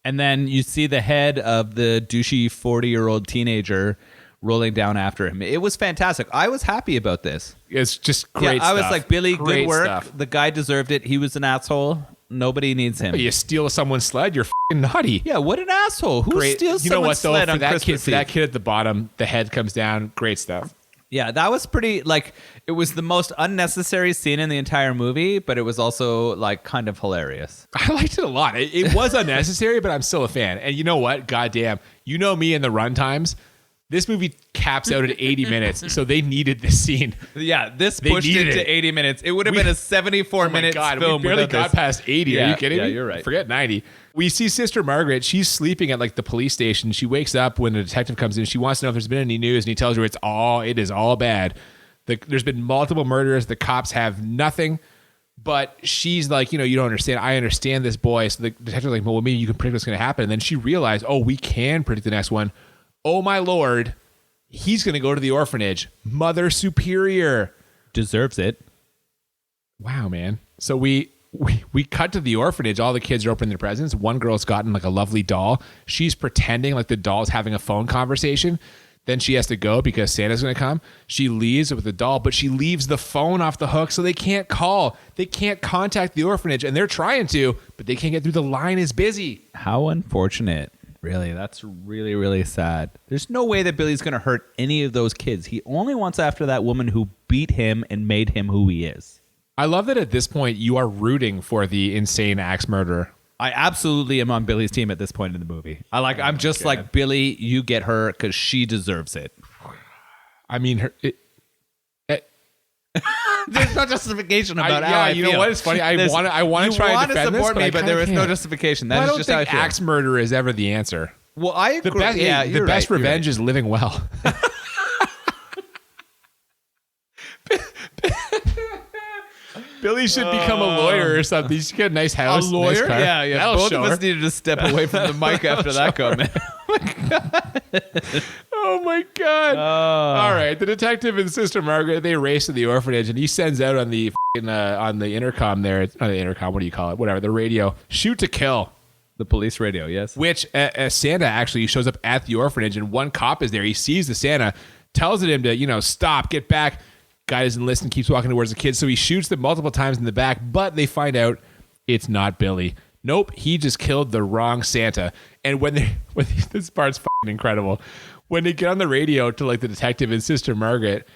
And then you see the head of the douchey 40-year-old teenager rolling down after him. It was fantastic. I was happy about this. It's just great I was stuff. like, Billy, Great good work. stuff. The guy deserved it. He was an asshole. Nobody needs him. You steal someone's sled, you're fucking naughty. Yeah, what an asshole. Who Great. steals You know what, someone's though? sled For on that Christmas kid, Eve? at the bottom, the head comes down. Great stuff. Yeah, that was pretty, like, it was the most unnecessary scene in the entire movie, but it was also, like, kind of hilarious. I liked it a lot. It was unnecessary, but I'm still a fan. And you know what? Goddamn. You know me and the run times. This movie caps out at 80 minutes, so they needed this scene. Yeah, this They pushed it needed to it. 80 minutes. It would have been a 74-minute God, film. we barely without got this. past 80. Are you kidding me? You're right. Forget 90. We see Sister Margaret. She's sleeping at like the police station. She wakes up when the detective comes in. She wants to know if there's been any news, and he tells her it is all bad. There's been multiple murders. The cops have nothing. But she's like, you don't understand. I understand this boy. So the detective's like, well, maybe you can predict what's going to happen. And then she realized, we can predict the next one. Oh, my Lord. He's going to go to the orphanage. Mother Superior. Deserves it. Wow, man. So we cut to the orphanage. All the kids are opening their presents. One girl's gotten like a lovely doll. She's pretending like the doll's having a phone conversation. Then she has to go because Santa's going to come. She leaves with the doll, but she leaves the phone off the hook so they can't call. They can't contact the orphanage, and they're trying to, but they can't get through. The line is busy. How unfortunate. Really, that's really, really sad. There's no way that Billy's going to hurt any of those kids. He only wants after that woman who beat him and made him who he is. I love that at this point you are rooting for the insane axe murderer. I absolutely am on Billy's team at this point in the movie. I'm just like, Billy, you get her because she deserves it. I mean, There's no justification about how I you feel. know what? It's funny. I want to try and defend this, support me, but there is no can't. justification. Well, That I is don't just how I think feel. axe murder is ever the answer. Well, I agree. The best, the best revenge is living well. Billy should become a lawyer or something. He should get a nice house. A lawyer? Nice car. Yeah. That'll Both show of us her. needed to step away from the mic after that comment. Oh my God. All right. The detective and Sister Margaret, they race to the orphanage and he sends out on the intercom there. Not the intercom. What do you call it? Whatever. The radio. Shoot to kill. The police radio, yes. Which Santa actually shows up at the orphanage and one cop is there. He sees the Santa, tells him to, stop, get back. Guy doesn't listen, keeps walking towards the kids. So he shoots them multiple times in the back, but they find out it's not Billy. Nope, he just killed the wrong Santa. And this part's fucking incredible. When they get on the radio to like the detective and Sister Margaret,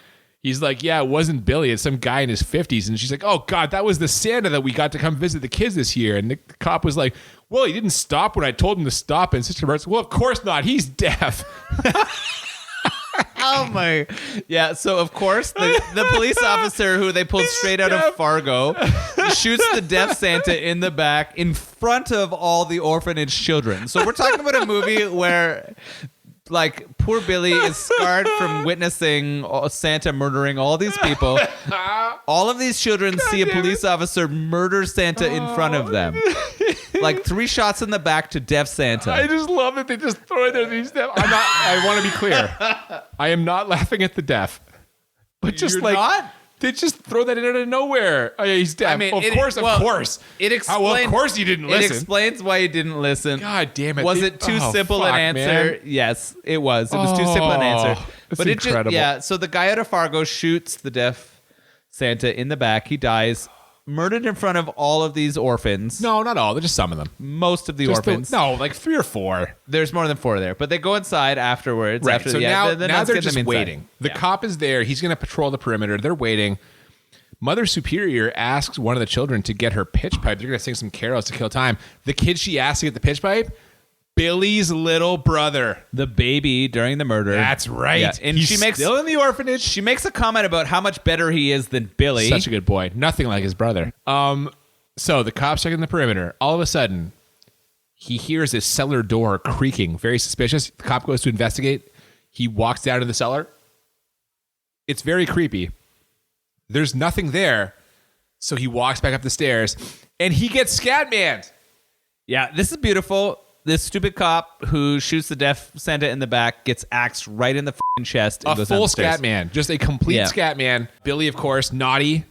he's like, yeah, it wasn't Billy. It's some guy in his 50s. And she's like, oh, God, that was the Santa that we got to come visit the kids this year. And the cop was like, well, he didn't stop when I told him to stop. And Sister Margaret's like, well, of course not. He's deaf. Oh my. Yeah, so of course the police officer who they pulled straight out of Fargo shoots the deaf Santa in the back in front of all the orphanage children. So we're talking about a movie where like poor Billy is scarred from witnessing Santa murdering all these people. All of these children see a police officer murder Santa in front of them. Like 3 shots in the back to deaf Santa. I just love that they just throw it there. These deaf. I want to be clear. I am not laughing at the deaf. But just You're not? They just throw that in out of nowhere. Oh yeah, he's deaf. I mean, of course. It explains. Of course you didn't listen. It explains why you didn't listen. God damn it! Was it too simple an answer? Man. Yes, it was. It was too simple an answer. That's incredible. So the guy out of Fargo shoots the deaf Santa in the back. He dies, murdered in front of all of these orphans. No, not all. They're just some of them. Most of the orphans. Like 3 or 4. There's more than 4 there, but they go inside afterwards. Right. After So now they're just waiting. The Yeah. cop is there. He's going to patrol the perimeter. They're waiting. Mother Superior asks one of the children to get her pitch pipe. They're going to sing some carols to kill time. The kid she asks to get the pitch pipe, Billy's little brother. The baby during the murder. That's right. Yeah. And He's still in the orphanage. She makes a comment about how much better he is than Billy. Such a good boy. Nothing like his brother. So the cop's checking the perimeter. All of a sudden, he hears his cellar door creaking. Very suspicious. The cop goes to investigate. He walks down to the cellar. It's very creepy. There's nothing there. So he walks back up the stairs and he gets Scatmaned. Yeah, this is beautiful. This stupid cop who shoots the deaf Santa in the back gets axed right in the f***ing chest. And A goes full down the stairs. Scatman. Just a complete Scatman. Billy, of course, naughty.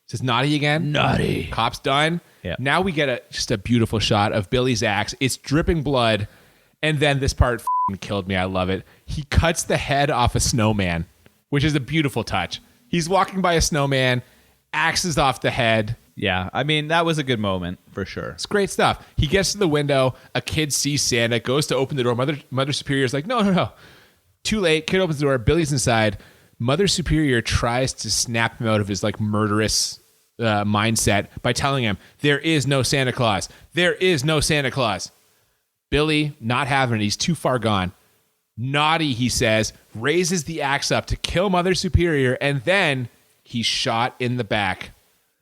Says naughty again. Naughty. Cop's done. Yeah. Now we get just a beautiful shot of Billy's axe. It's dripping blood. And then this part f***ing killed me. I love it. He cuts the head off a snowman, which is a beautiful touch. He's walking by a snowman, axes off the head. Yeah, I mean, that was a good moment for sure. It's great stuff. He gets to the window. A kid sees Santa, goes to open the door. Mother Superior's like, no. Too late. Kid opens the door. Billy's inside. Mother Superior tries to snap him out of his like murderous mindset by telling him, there is no Santa Claus. There is no Santa Claus. Billy, not having it. He's too far gone. Naughty, he says, raises the axe up to kill Mother Superior, and then he's shot in the back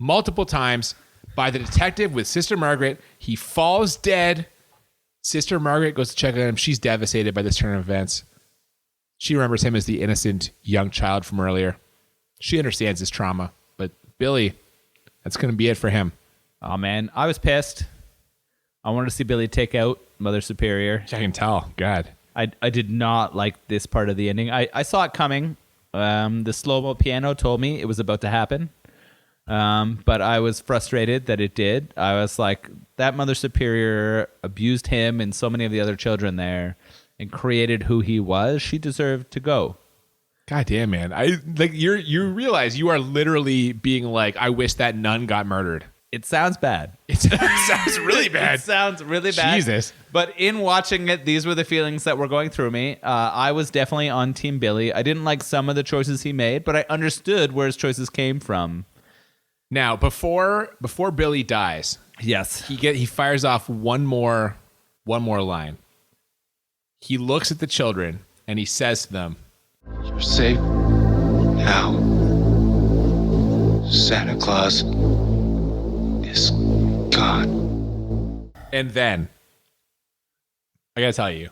multiple times by the detective with Sister Margaret. He falls dead. Sister Margaret goes to check on him. She's devastated by this turn of events. She remembers him as the innocent young child from earlier. She understands his trauma, but Billy, that's going to be it for him. Oh, man, I was pissed. I wanted to see Billy take out Mother Superior. I can tell. God. I did not like this part of the ending. I saw it coming. The slow-mo piano told me it was about to happen. But I was frustrated that it did. I was like, that Mother Superior abused him and so many of the other children there and created who he was. She deserved to go. God damn, man. You realize you are literally being like, I wish that nun got murdered. It sounds bad. It sounds really bad. It sounds really bad. Jesus. But in watching it, these were the feelings that were going through me. I was definitely on Team Billy. I didn't like some of the choices he made, but I understood where his choices came from. Now, before Billy dies, yes, he fires off one more line. He looks at the children and he says to them, You're safe now. Santa Claus is gone. and then I gotta tell you,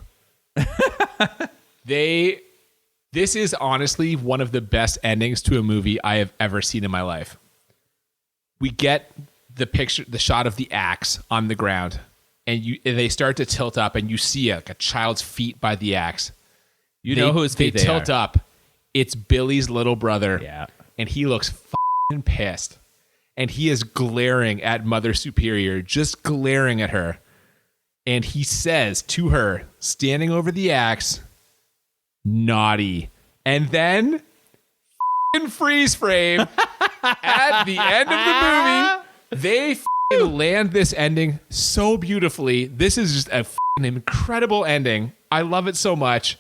this is honestly one of the best endings to a movie I have ever seen in my life. We get the shot of the axe on the ground, and they start to tilt up, and you see a child's feet by the axe. You know whose they feet they tilt are. up. It's Billy's little brother. Yeah. And he looks fucking pissed. And he is glaring at Mother Superior, just glaring at her. And he says to her, standing over the axe, naughty. And then freeze frame at the end of the movie. They land this ending so beautifully. This is just an incredible ending. I love it so much.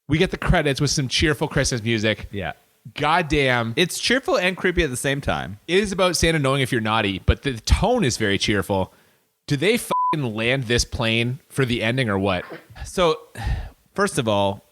We get the credits with some cheerful Christmas music. Yeah. Goddamn. It's cheerful and creepy at the same time. It is about Santa knowing if you're naughty, but the tone is very cheerful. Do they land this plane for the ending or what? So, first of all,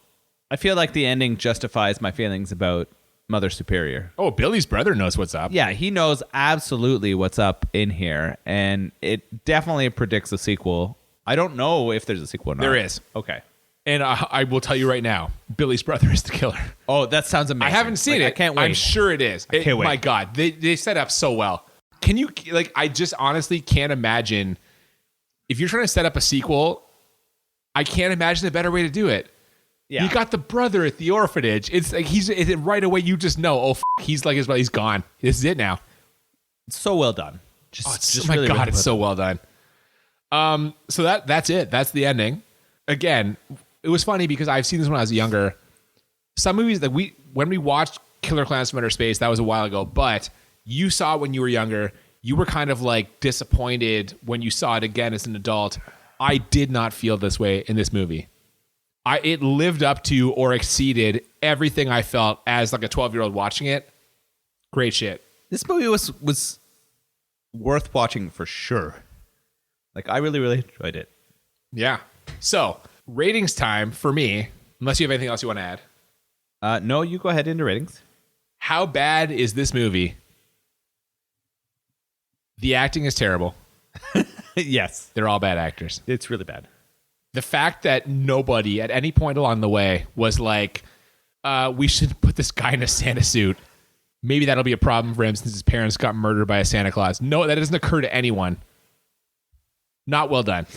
I feel like the ending justifies my feelings about Mother Superior. Oh, Billy's brother knows what's up. Yeah, he knows absolutely what's up in here, and it definitely predicts a sequel. I don't know if there's a sequel or not. There is. Okay. And I will tell you right now, Billy's brother is the killer. Oh, that sounds amazing. I haven't seen it. I can't wait. I'm sure it is. can't wait. My God, they set up so well. Can you, I just honestly can't imagine, if you're trying to set up a sequel, I can't imagine a better way to do it. Yeah. You got the brother at the orphanage. It's like right away you just know, oh, he's like his brother, he's gone. This is it now. It's so well done. My God, it's so well done. So that's it. That's the ending. Again, it was funny because I've seen this when I was younger. Some movies that when we watched Killer Clowns from Outer Space, that was a while ago, but you saw it when you were younger. You were kind of like disappointed when you saw it again as an adult. I did not feel this way in this movie. It lived up to or exceeded everything I felt as like a 12-year-old watching it. Great shit. This movie was worth watching for sure. Like, I really, really enjoyed it. Yeah. So, ratings time for me, unless you have anything else you want to add. No, you go ahead into ratings. How bad is this movie? The acting is terrible. Yes. They're all bad actors. It's really bad. The fact that nobody at any point along the way was like, we should put this guy in a Santa suit. Maybe that'll be a problem for him since his parents got murdered by a Santa Claus. No, that doesn't occur to anyone. Not well done.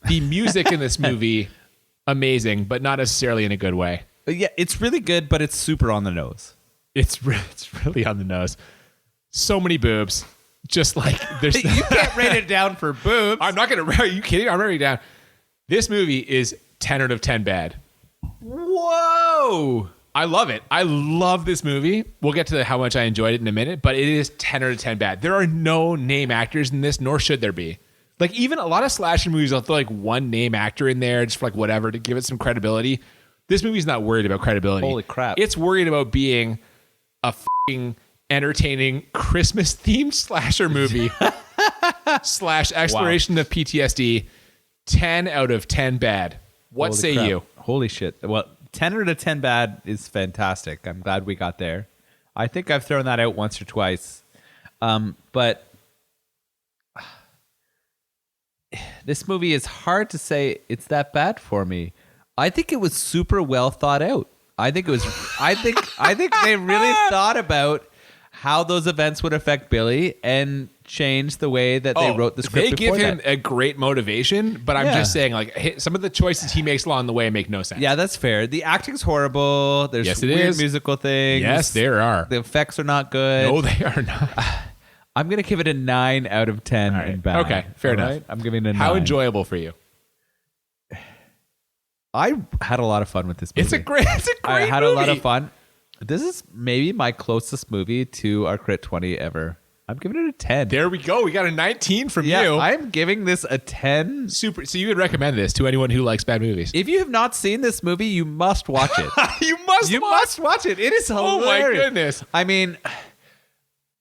The music in this movie, amazing, but not necessarily in a good way. Yeah, it's really good, but it's super on the nose. It's really on the nose. So many boobs. Just like there's. You can't rate it down for boobs. I'm not going to. Are you kidding? I'm rating it down. This movie is 10 out of 10 bad. Whoa. I love it. I love this movie. We'll get to how much I enjoyed it in a minute, but it is 10 out of 10 bad. There are no name actors in this, nor should there be. Like, even a lot of slasher movies, I'll throw like one name actor in there just for like whatever to give it some credibility. This movie's not worried about credibility. Holy crap. It's worried about being a f***ing entertaining Christmas-themed slasher movie / exploration of PTSD. 10 out of 10 bad. What Holy say crap. you? Holy shit. Well, 10 out of 10 bad is fantastic. I'm glad we got there. I think I've thrown that out once or twice. But this movie is hard to say it's that bad for me. I think it was super well thought out. I think they really thought about how those events would affect Billy and change the way that they wrote the script. They give before him that. a great motivation, but I'm just saying, like, some of the choices he makes along the way make no sense. Yeah, that's fair. The acting's horrible. There's Yes, it weird is. musical things. Yes, there are. The effects are not good. No, they are not. I'm going to give it a 9 out of 10 in bad. Okay, fair All enough. right? I'm giving it a 9. How enjoyable for you? I had a lot of fun with this movie. It's a great I had movie. a lot of fun. This is maybe my closest movie to our Crit 20 ever. I'm giving it a 10. There we go. We got a 19 from yeah, you. I'm giving this a 10. Super. So you would recommend this to anyone who likes bad movies? If you have not seen this movie, you must watch it. You must watch it. It is hilarious. Oh my goodness. I mean,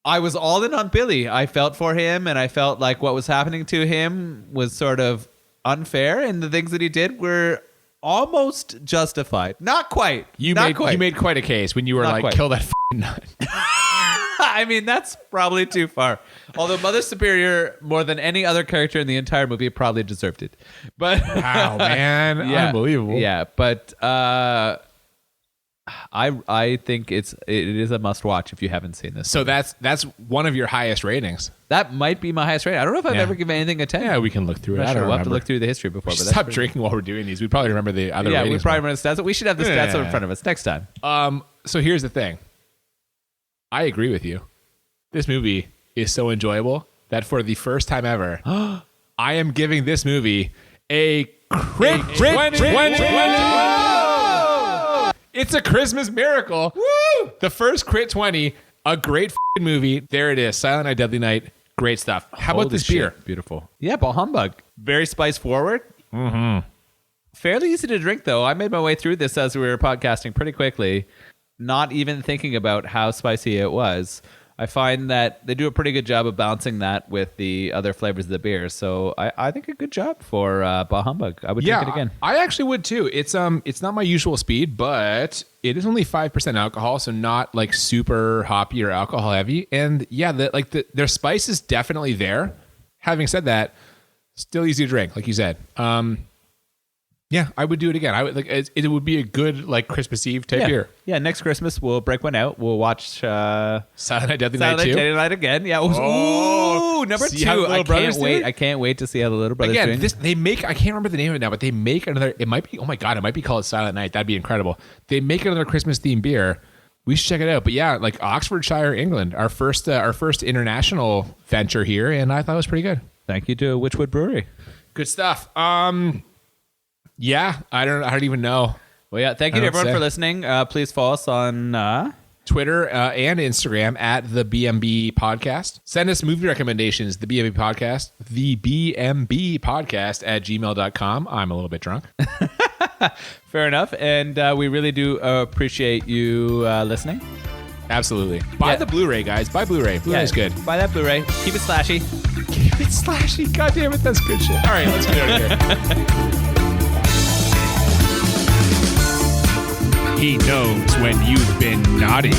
I was all in on Billy. I felt for him, and I felt like what was happening to him was sort of unfair, and the things that he did were almost justified. Not quite. You Not quite. made quite a case when you were Not like, quite. kill that f***ing nut. I mean, that's probably too far. Although Mother Superior, more than any other character in the entire movie, probably deserved it. But Wow, man. yeah, Unbelievable. Yeah, but I think it is a must watch if you haven't seen this. So that's one of your highest ratings. That might be my highest rating. I don't know if I've ever given anything a 10. Yeah, we can look through it. I'm not I don't sure. We'll have to remember. look through the history before. We should But stop drinking while we're doing these. We probably remember the other yeah, we ratings. probably remember the stats. We should have the stats in front of us next time. So here's the thing. I agree with you. This movie is so enjoyable that for the first time ever, I am giving this movie a crit 20. It's a Christmas miracle. Woo! The first crit 20, a great f***ing movie. There it is. Silent Night, Deadly Night. Great stuff. How about this beer? Beautiful. Yeah, Ball Humbug. Very spice forward. Mm-hmm. Fairly easy to drink, though. I made my way through this as we were podcasting pretty quickly, not even thinking about how spicy it was. I find that they do a pretty good job of balancing that with the other flavors of the beer. So I think a good job for Bah Humbug. I would drink it again. I actually would too. It's not my usual speed, but it is only 5% alcohol, so not like super hoppy or alcohol heavy. And yeah, their spice is definitely there. Having said that, still easy to drink, like you said. Yeah, I would do it again. I would it would be a good like Christmas Eve type beer. Yeah, next Christmas we'll break one out. We'll watch Silent Night, Deadly Night 2. Deadly Night again. Yeah. Ooh, number 2. I can't wait to see how the little brothers again. doing. They make, I can't remember the name of it now, but they make another. It might be. Oh my god, it might be called Silent Night. That'd be incredible. They make another Christmas themed beer. We should check it out. But yeah, like Oxfordshire, England, our first international venture here, and I thought it was pretty good. Thank you to Wychwood Brewery. Good stuff. Yeah, I don't even know. Well, yeah, thank you to everyone for listening. Please follow us on Twitter and Instagram at the BMB Podcast. Send us movie recommendations, the BMB Podcast, the BMB Podcast at gmail.com. I'm a little bit drunk. Fair enough. And we really do appreciate you listening. Absolutely. Buy the Blu-ray, guys. Buy Blu-ray. Blu-ray's good. Buy that Blu-ray. Keep it slashy. Keep it slashy. God damn it, that's good shit. All right, let's get out of here. He knows when you've been naughty.